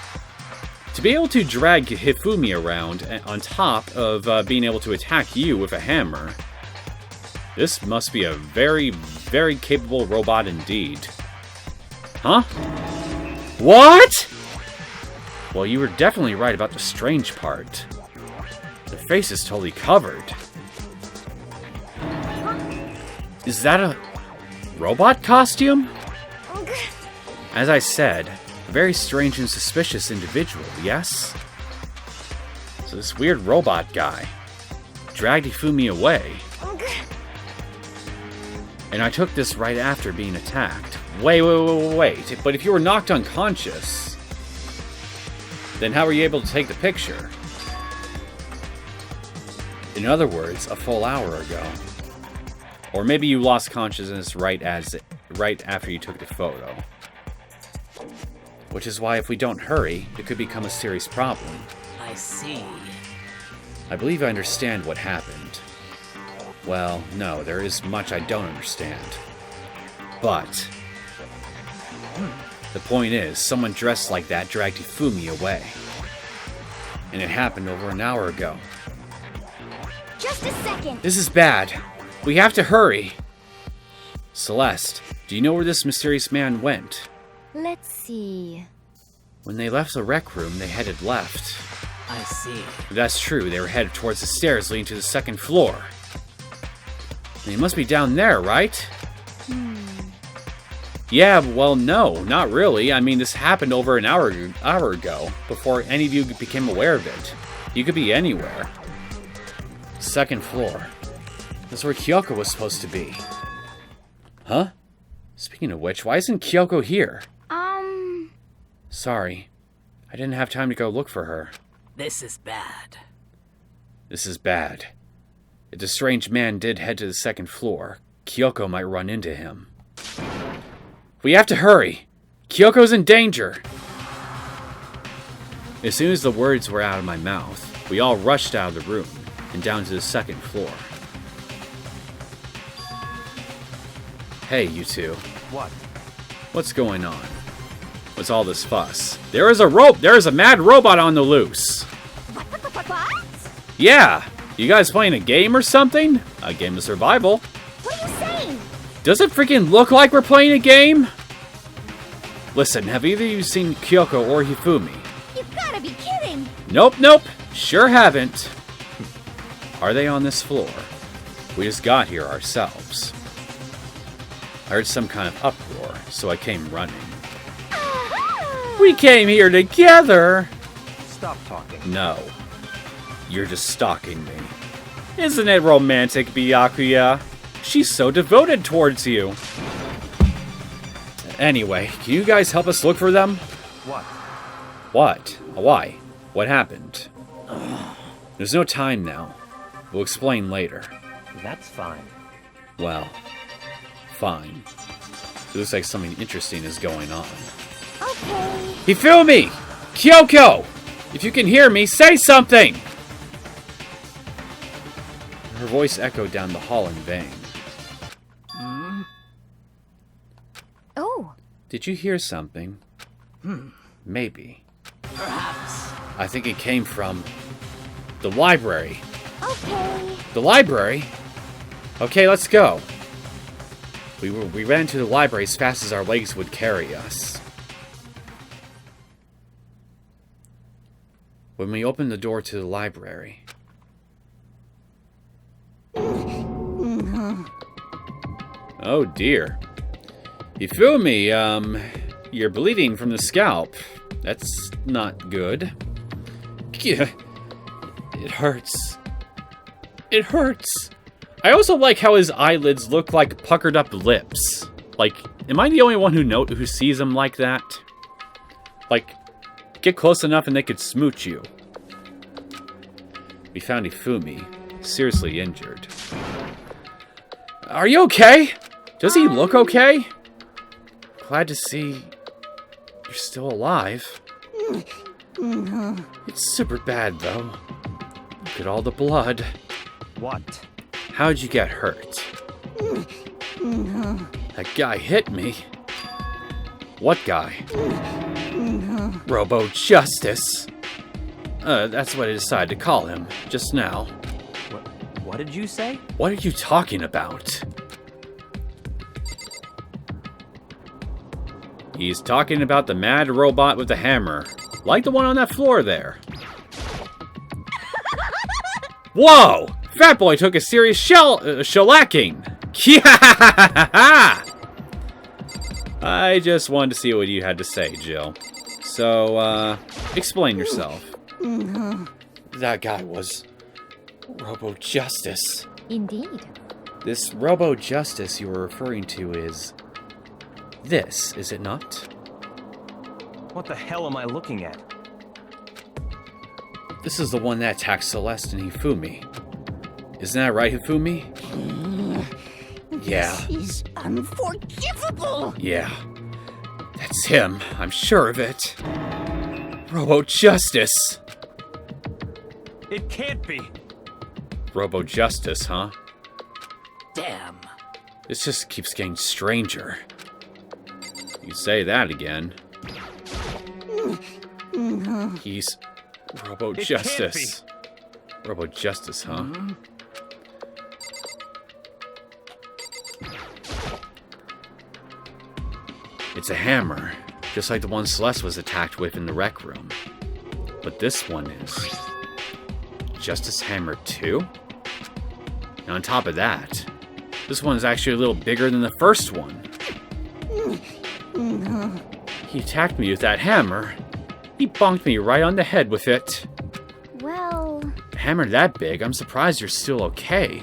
to be able to drag Hifumi around on top of being able to attack you with a hammer, this must be a very, very capable robot indeed. Huh? What? Well, you were definitely right about the strange part. The face is totally covered. Is that a robot costume? As I said, a very strange and suspicious individual, yes? So this weird robot guy dragged Hifumi away. And I took this right after being attacked. Wait. But if you were knocked unconscious, then how were you able to take the picture? In other words, a full hour ago. Or maybe you lost consciousness right after you took the photo. Which is why if we don't hurry, it could become a serious problem. I see. I believe I understand what happened. Well, no, there is much I don't understand. But the point is, someone dressed like that dragged Hifumi away. And it happened over an hour ago. just a second. This is bad. We have to hurry. Celeste, do you know where this mysterious man went? Let's see. When they left the rec room, they headed left. I see. That's true, they were headed towards the stairs leading to the second floor. They must be down there, right? Yeah, well, no, not really. I mean, this happened over an hour ago, before any of you became aware of it. You could be anywhere. Second floor. That's where Kyoko was supposed to be. Huh? Speaking of which, why isn't Kyoko here? Sorry. I didn't have time to go look for her. This is bad. This is bad. If the strange man did head to the second floor, Kyoko might run into him. We have to hurry! Kyoko's in danger! As soon as the words were out of my mouth, we all rushed out of the room and down to the second floor. Hey, you two. What? What's going on? What's all this fuss? There is a mad robot on the loose! What? Yeah! You guys playing a game or something? A game of survival. What are you saying? Does it freaking look like we're playing a game? Listen, have either of you seen Kyoko or Hifumi? You've gotta be kidding! Nope. Sure haven't. Are they on this floor? We just got here ourselves. I heard some kind of uproar, so I came running. We came here together! Stop talking. No. You're just stalking me. Isn't it romantic, Byakuya? She's so devoted towards you. Anyway, can you guys help us look for them? What? What? Why? What happened? There's no time now. We'll explain later. That's fine. Well, fine. It looks like something interesting is going on. Okay. Hifumi! Kyoko! If you can hear me, say something! Her voice echoed down the hall in vain. Oh. Did you hear something? Maybe. Perhaps. I think it came from the library. Okay. The library? Okay, let's go. We ran to the library as fast as our legs would carry us. When we opened the door to the library... Oh dear. Hifumi, you're bleeding from the scalp. That's not good. It hurts. It hurts. I also like how his eyelids look like puckered up lips. Like, am I the only one who sees them like that? Like, get close enough and they could smooch you. We found Hifumi, seriously injured. Are you okay? Does he look okay? Glad to see you're still alive. It's super bad, though. Look at all the blood. What? How'd you get hurt? That guy hit me. What guy? Robo Justice. That's what I decided to call him just now. What did you say? What are you talking about? He's talking about the mad robot with the hammer. Like the one on that floor there. Whoa! Fat Boy took a serious shellacking. I just wanted to see what you had to say, Jill. So, explain yourself. That guy was Robo Justice. Indeed. This Robo Justice you were referring to is this, is it not? What the hell am I looking at? This is the one that attacked Celeste and Hifumi. Isn't that right, Hifumi? Yeah. This is unforgivable. Yeah. That's him. I'm sure of it. Robo Justice. It can't be. Robo Justice, huh? Damn. This just keeps getting stranger. You say that again. He's Robo It Justice. Robo Justice, huh? It's a hammer, just like the one Celeste was attacked with in the rec room. But this one is Justice Hammer 2? And on top of that, this one is actually a little bigger than the first one. He attacked me with that hammer. He bonked me right on the head with it. Well... A hammer that big, I'm surprised you're still okay.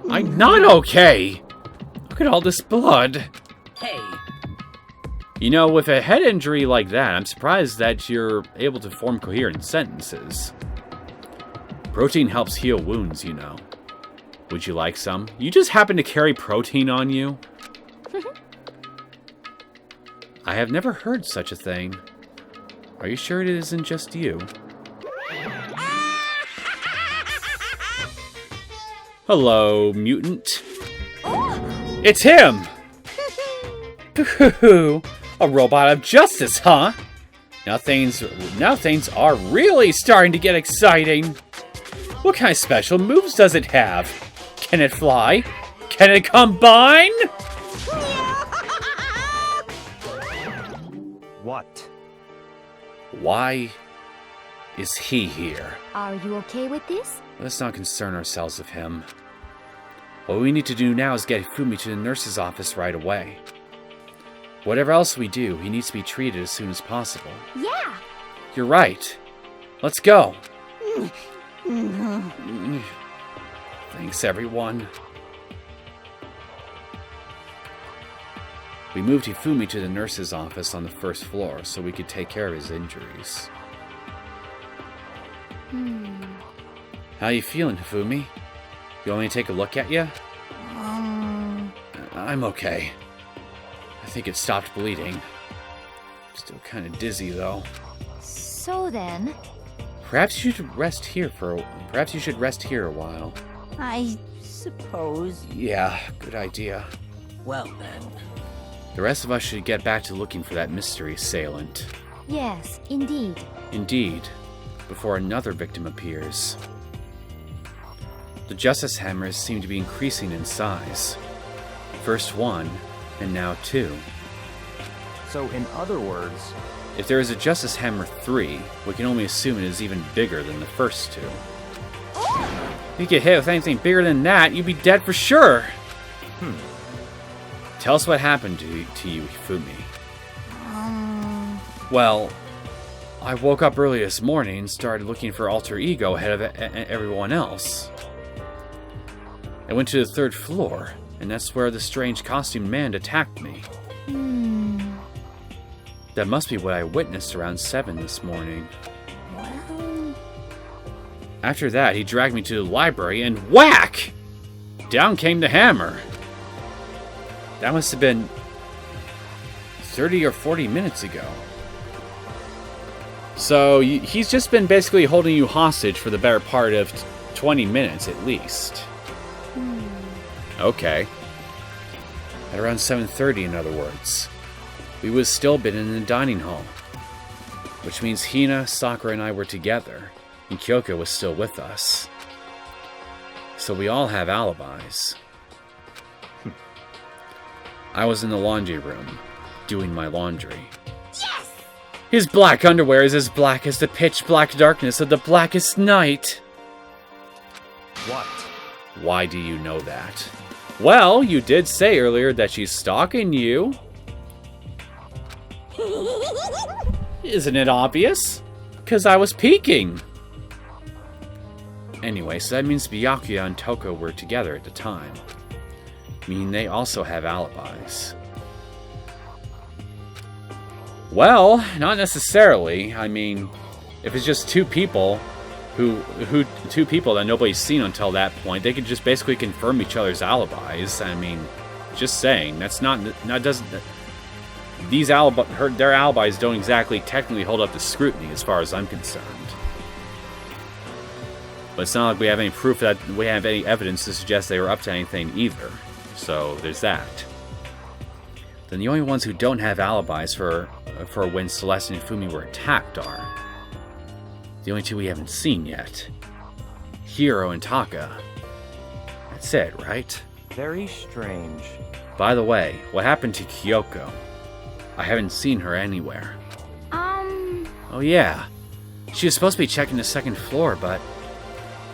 I'm not okay! Look at all this blood. Hey, You know, with a head injury like that, I'm surprised that you're able to form coherent sentences. Protein helps heal wounds, you know. Would you like some? You just happen to carry protein on you? I have never heard such a thing. Are you sure it isn't just you? Hello, mutant. It's him! A robot of justice, huh? Now things are really starting to get exciting. What kind of special moves does it have? Can it fly? Can it combine? What? Why is he here? Are you okay with this? Let's not concern ourselves with him. What we need to do now is get Hifumi to the nurse's office right away. Whatever else we do, he needs to be treated as soon as possible. Yeah. You're right. Let's go. Thanks, everyone. We moved Hifumi to the nurse's office on the first floor so we could take care of his injuries. How you feeling, Hifumi? You want me to take a look at you? I'm okay. I think it stopped bleeding. Still kind of dizzy, though. So then... Perhaps you should rest here a while. I suppose. Yeah, good idea. Well then. The rest of us should get back to looking for that mystery assailant. Yes, indeed. Indeed, before another victim appears. The Justice Hammers seem to be increasing in size. First one, and now two. So, in other words, If there is a Justice Hammer 3, we can only assume it is even bigger than the first two. If you get hit with anything bigger than that, you'd be dead for sure! Tell us what happened to you, Hifumi. Well, I woke up early this morning and started looking for Alter Ego ahead of everyone else. I went to the 3rd floor, and that's where the strange costumed man attacked me. That must be what I witnessed around 7 this morning. After that, he dragged me to the library and whack! Down came the hammer. That must have been 30 or 40 minutes ago. So, he's just been basically holding you hostage for the better part of 20 minutes at least. Okay. At around 7:30, in other words. We would have still been in the dining hall. Which means Hina, Sakura, and I were together, and Kyoko was still with us. So we all have alibis. I was in the laundry room, doing my laundry. Yes! His black underwear is as black as the pitch black darkness of the blackest night. what? Why do you know that? Well, you did say earlier that she's stalking you. Isn't it obvious? 'Cause I was peeking. Anyway, so that means Byakuya and Toko were together at the time. Meaning they also have alibis. Well, not necessarily. I mean, if it's just two people two people that nobody's seen until that point, they could just basically confirm each other's alibis. I mean, just saying, their alibis don't exactly technically hold up to scrutiny as far as I'm concerned. But it's not like we have any proof that we have any evidence to suggest they were up to anything either. So there's that. Then the only ones who don't have alibis for when Celeste and Fumi were attacked are the only two we haven't seen yet. Hiro and Taka. That's it, right? Very strange. By the way, what happened to Kyoko? I haven't seen her anywhere. Oh yeah. She was supposed to be checking the 2nd floor, but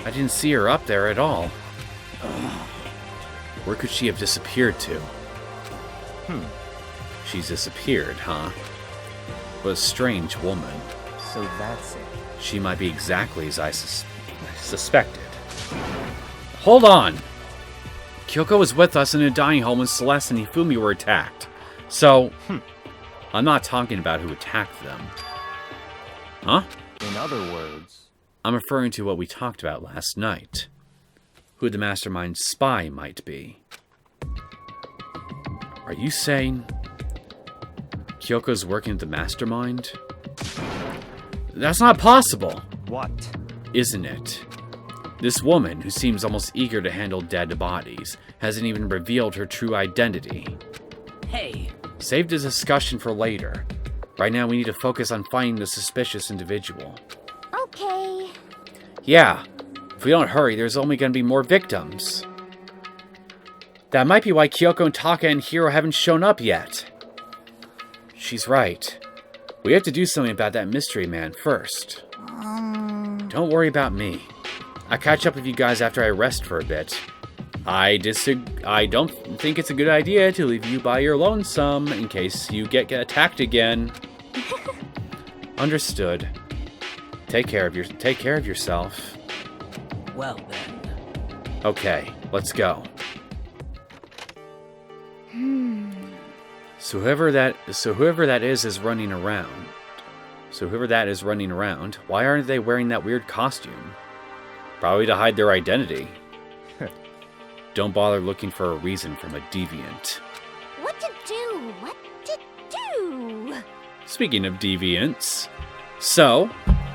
I didn't see her up there at all. Where could she have disappeared to? She's disappeared, huh? What a strange woman. So that's it. She might be exactly as I suspected. Hold on! Kyoko was with us in a dining hall when Celeste and Hifumi were attacked. So, I'm not talking about who attacked them. Huh? In other words, I'm referring to what we talked about last night. Who the mastermind spy might be. Are you saying Kyoko's working at the mastermind? That's not possible! what? Isn't it? This woman, who seems almost eager to handle dead bodies, hasn't even revealed her true identity. Hey, Save the discussion for later. Right now we need to focus on finding the suspicious individual. Okay. Yeah, if we don't hurry, there's only going to be more victims. That might be why Kyoko and Taka and Hiro haven't shown up yet. She's right. We have to do something about that mystery man first. Don't worry about me. I'll catch up with you guys after I rest for a bit. I don't think it's a good idea to leave you by your lonesome in case you get attacked again. Understood. Take care of yourself. well then. Okay, let's go. So whoever that is running around. Why aren't they wearing that weird costume? Probably to hide their identity. Don't bother looking for a reason from a deviant. What to do? What to do? Speaking of deviants, so,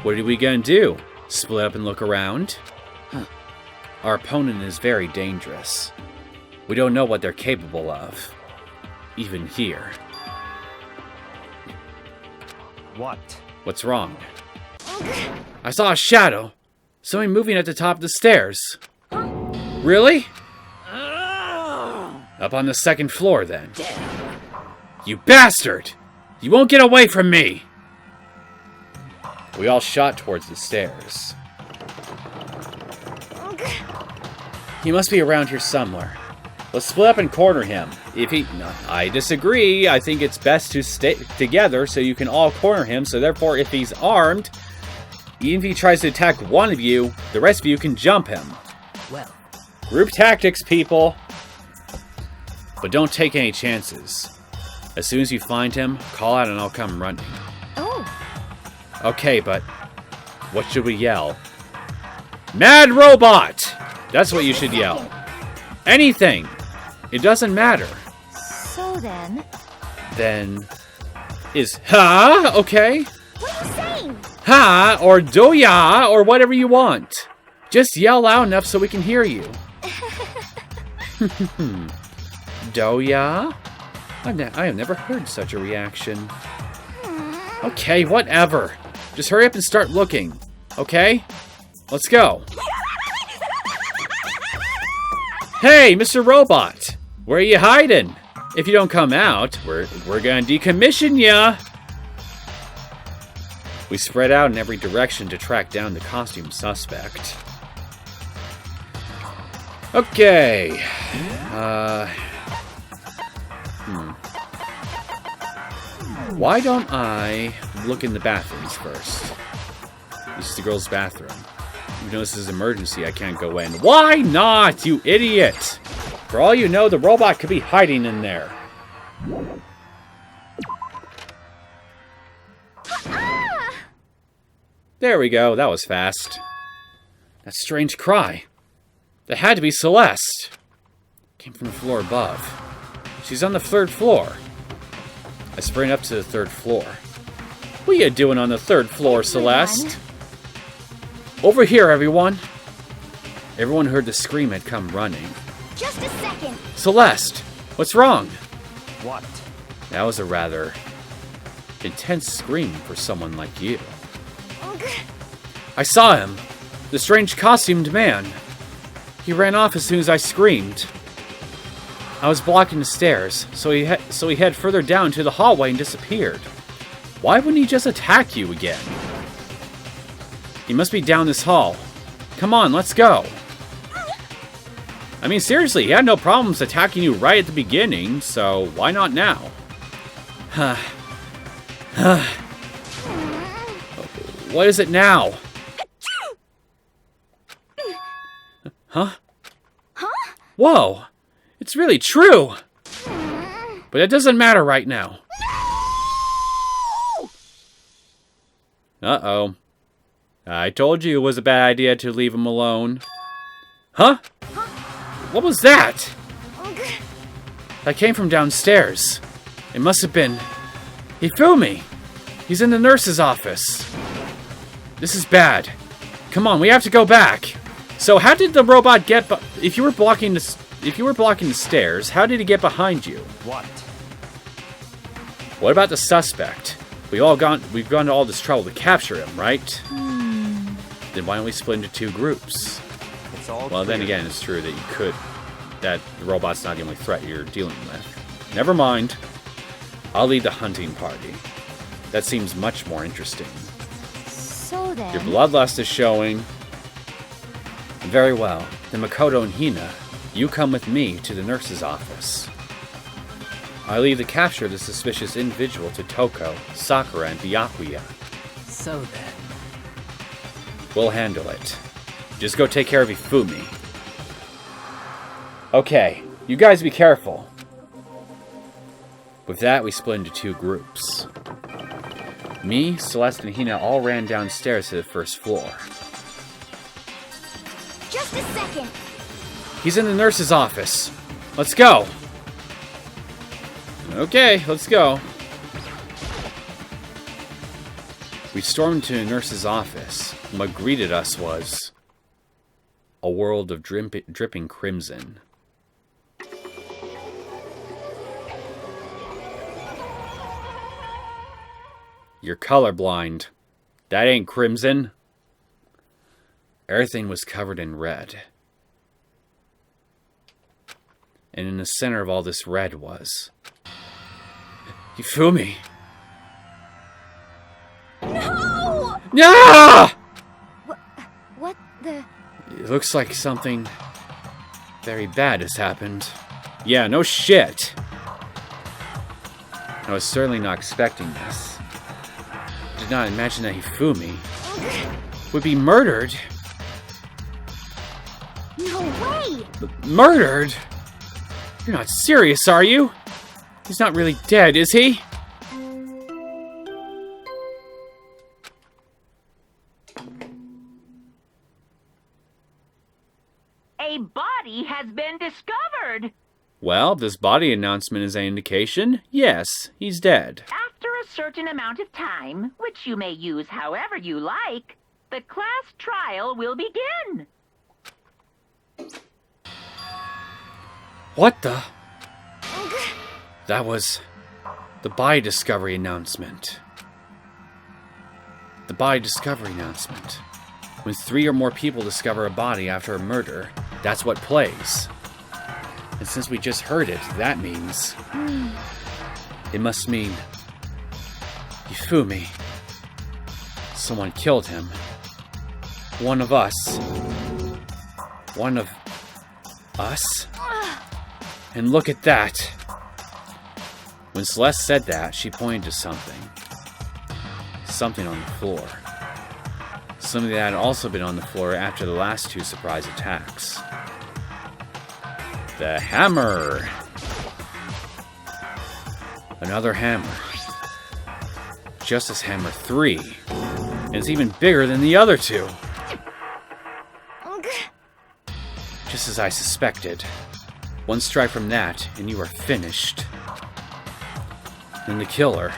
what are we gonna do? Split up and look around? Our opponent is very dangerous. We don't know what they're capable of. Even here. What? What's wrong? I saw a shadow. Something moving at the top of the stairs. Really? Up on the second floor, then. You bastard! You won't get away from me! We all shot towards the stairs. He must be around here somewhere. Let's split up and corner him. If he... No, I disagree. I think it's best to stay together so you can all corner him. So therefore, if he's armed, even if he tries to attack one of you, the rest of you can jump him. Well, Group tactics, people. But don't take any chances. As soon as you find him, call out and I'll come running. Oh, Okay, but what should we yell? Mad robot! That's what you should yell. Anything. It doesn't matter. so then, Then is ha okay? what are you saying? Ha or doya or whatever you want. Just yell loud enough so we can hear you. Doya? I have never heard such a reaction. Okay, whatever. Just hurry up and start looking. Okay? Let's go. Hey, Mr. Robot! Where are you hiding? If you don't come out, we're gonna decommission ya! We spread out in every direction to track down the costume suspect. Okay. Why don't I look in the bathrooms first? This is the girls' bathroom. Even though this is an emergency, I can't go in. Why not, you idiot? For all you know, the robot could be hiding in there. There we go, that was fast. That strange cry. That had to be Celeste. Came from the floor above. She's on the third floor. I sprint up to the third floor. What are you doing on the third floor, Celeste? Over here, everyone. Everyone heard the scream had come running. Just a second. Celeste, what's wrong? What? That was a rather intense scream for someone like you. I saw him. The strange costumed man. He ran off as soon as I screamed. I was blocking the stairs, so he headed further down to the hallway and disappeared. Why wouldn't he just attack you again? He must be down this hall. Come on, let's go. I mean, seriously, he had no problems attacking you right at the beginning, so why not now? What is it now? Huh? Whoa! It's really true! But it doesn't matter right now. Uh-oh. I told you it was a bad idea to leave him alone. Huh? What was that? That came from downstairs. It must have been... Hifumi! He's in the nurse's office. This is bad. Come on, we have to go back. So how did the robot get... If you were blocking the stairs, how did he get behind you? What? What about the suspect? We've gone to all this trouble to capture him, right? Then why don't we split into two groups? It's all Well, then clear. again, it's true that you could... That the robot's not the only threat you're dealing with. Never mind. I'll lead the hunting party. That seems much more interesting. So then, Your bloodlust is showing. Very well. Then Makoto and Hina, you come with me to the nurse's office. I leave the capture of the suspicious individual to Toko, Sakura, and Byakuya. so then. We'll handle it. Just go take care of Hifumi. Okay, you guys be careful. With that, we split into two groups. Me, Celeste, and Hina all ran downstairs to the first floor. just a second. He's in the nurse's office. Let's go. Okay, let's go. We stormed to the nurse's office, and what greeted us was a world of dripping crimson. You're colorblind. That ain't crimson. Everything was covered in red. And in the center of all this red was Hifumi. No! Ah! What the? It looks like something very bad has happened. Yeah, no shit. I was certainly not expecting this. I did not imagine that Hifumi would be murdered. No way! Murdered? You're not serious, are you? He's not really dead, is he? A body has been discovered. Well, if this body announcement is an indication, yes, he's dead. After a certain amount of time, which you may use however you like, the class trial will begin. What the? That was the body discovery announcement. The body discovery announcement. When 3 or more people discover a body after a murder, that's what plays. And since we just heard it, that means... It must mean... Hifumi. Someone killed him. One of us. One of... us? And look at that! When Celeste said that, she pointed to something. Something on the floor. Something that had also been on the floor after the last 2 surprise attacks. The hammer! Another hammer. Justice Hammer 3. And it's even bigger than the other 2. Just as I suspected. One strike from that, and you are finished. And the killer.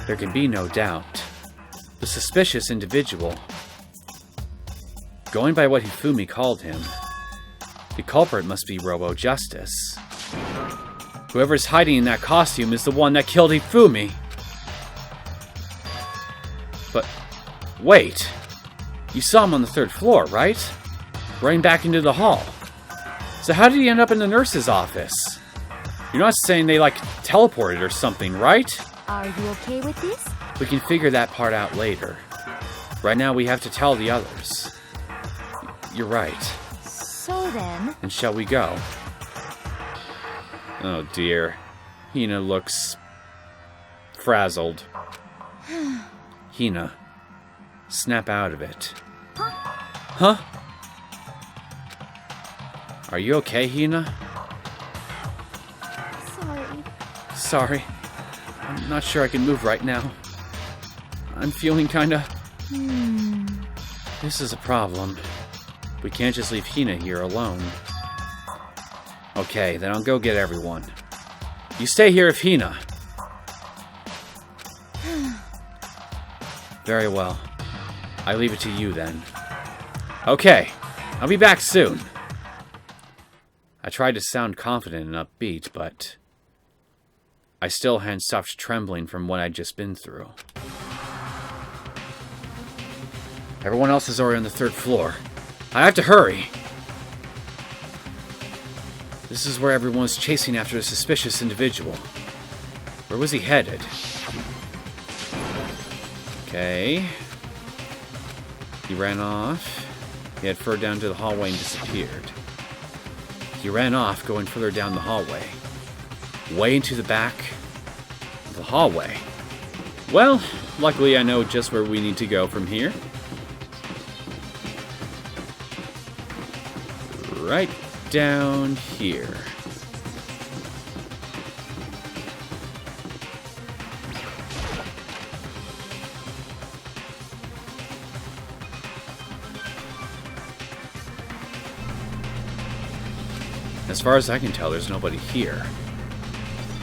There can be no doubt. The suspicious individual. Going by what Hifumi called him, the culprit must be Robo-Justice. Whoever's hiding in that costume is the one that killed Hifumi. But, wait. You saw him on the 3rd floor, right? Running back into the hall. So how did he end up in the nurse's office? You're not saying they, teleported or something, right? Are you okay with this? We can figure that part out later. Right now we have to tell the others. You're right. So then... And shall we go? Oh dear. Hina looks... frazzled. Hina. Snap out of it. Huh? Are you okay, Hina? Sorry. I'm not sure I can move right now. I'm feeling kinda... This is a problem. We can't just leave Hina here alone. Okay, then I'll go get everyone. You stay here with Hina. Very well. I leave it to you then. Okay, I'll be back soon. I tried to sound confident and upbeat, but I still hadn't stopped trembling from what I'd just been through. Everyone else is already on the 3rd floor. I have to hurry. This is where everyone was chasing after a suspicious individual. Where was he headed? Okay. He ran off. He had further down to the hallway and disappeared. He ran off, going further down the hallway. Way into the back of the hallway. Well, luckily I know just where we need to go from here. Right down here. As far as I can tell, there's nobody here.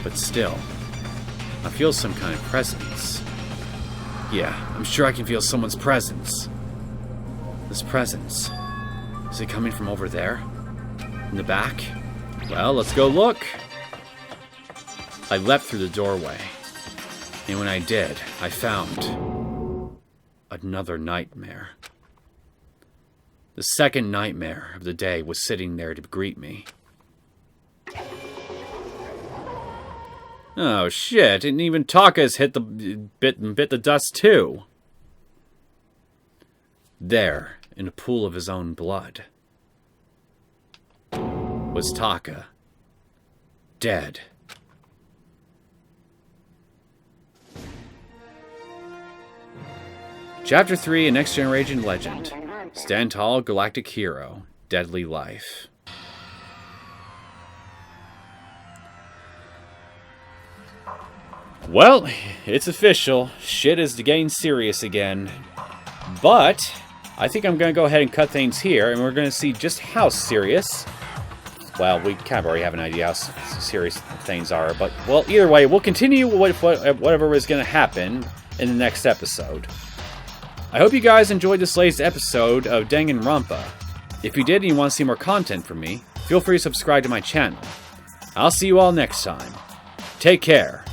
But still, I feel some kind of presence. Yeah, I'm sure I can feel someone's presence. This presence. Is it coming from over there? In the back? Well, let's go look. I leapt through the doorway. And when I did, I found another nightmare. The second nightmare of the day was sitting there to greet me. Oh shit, and even Taka's hit the bit the dust too. There, in a pool of his own blood, was Taka, dead. Chapter 3, A Next Generation Legend. Stand Tall, Galactic Hero, Deadly Life. Well, it's official. Shit is getting serious again. But I think I'm going to go ahead and cut things here, and we're going to see just how serious. Well, we kind of already have an idea how serious things are, but, well, either way, we'll continue whatever is going to happen in the next episode. I hope you guys enjoyed this latest episode of Danganronpa. If you did and you want to see more content from me, feel free to subscribe to my channel. I'll see you all next time. Take care.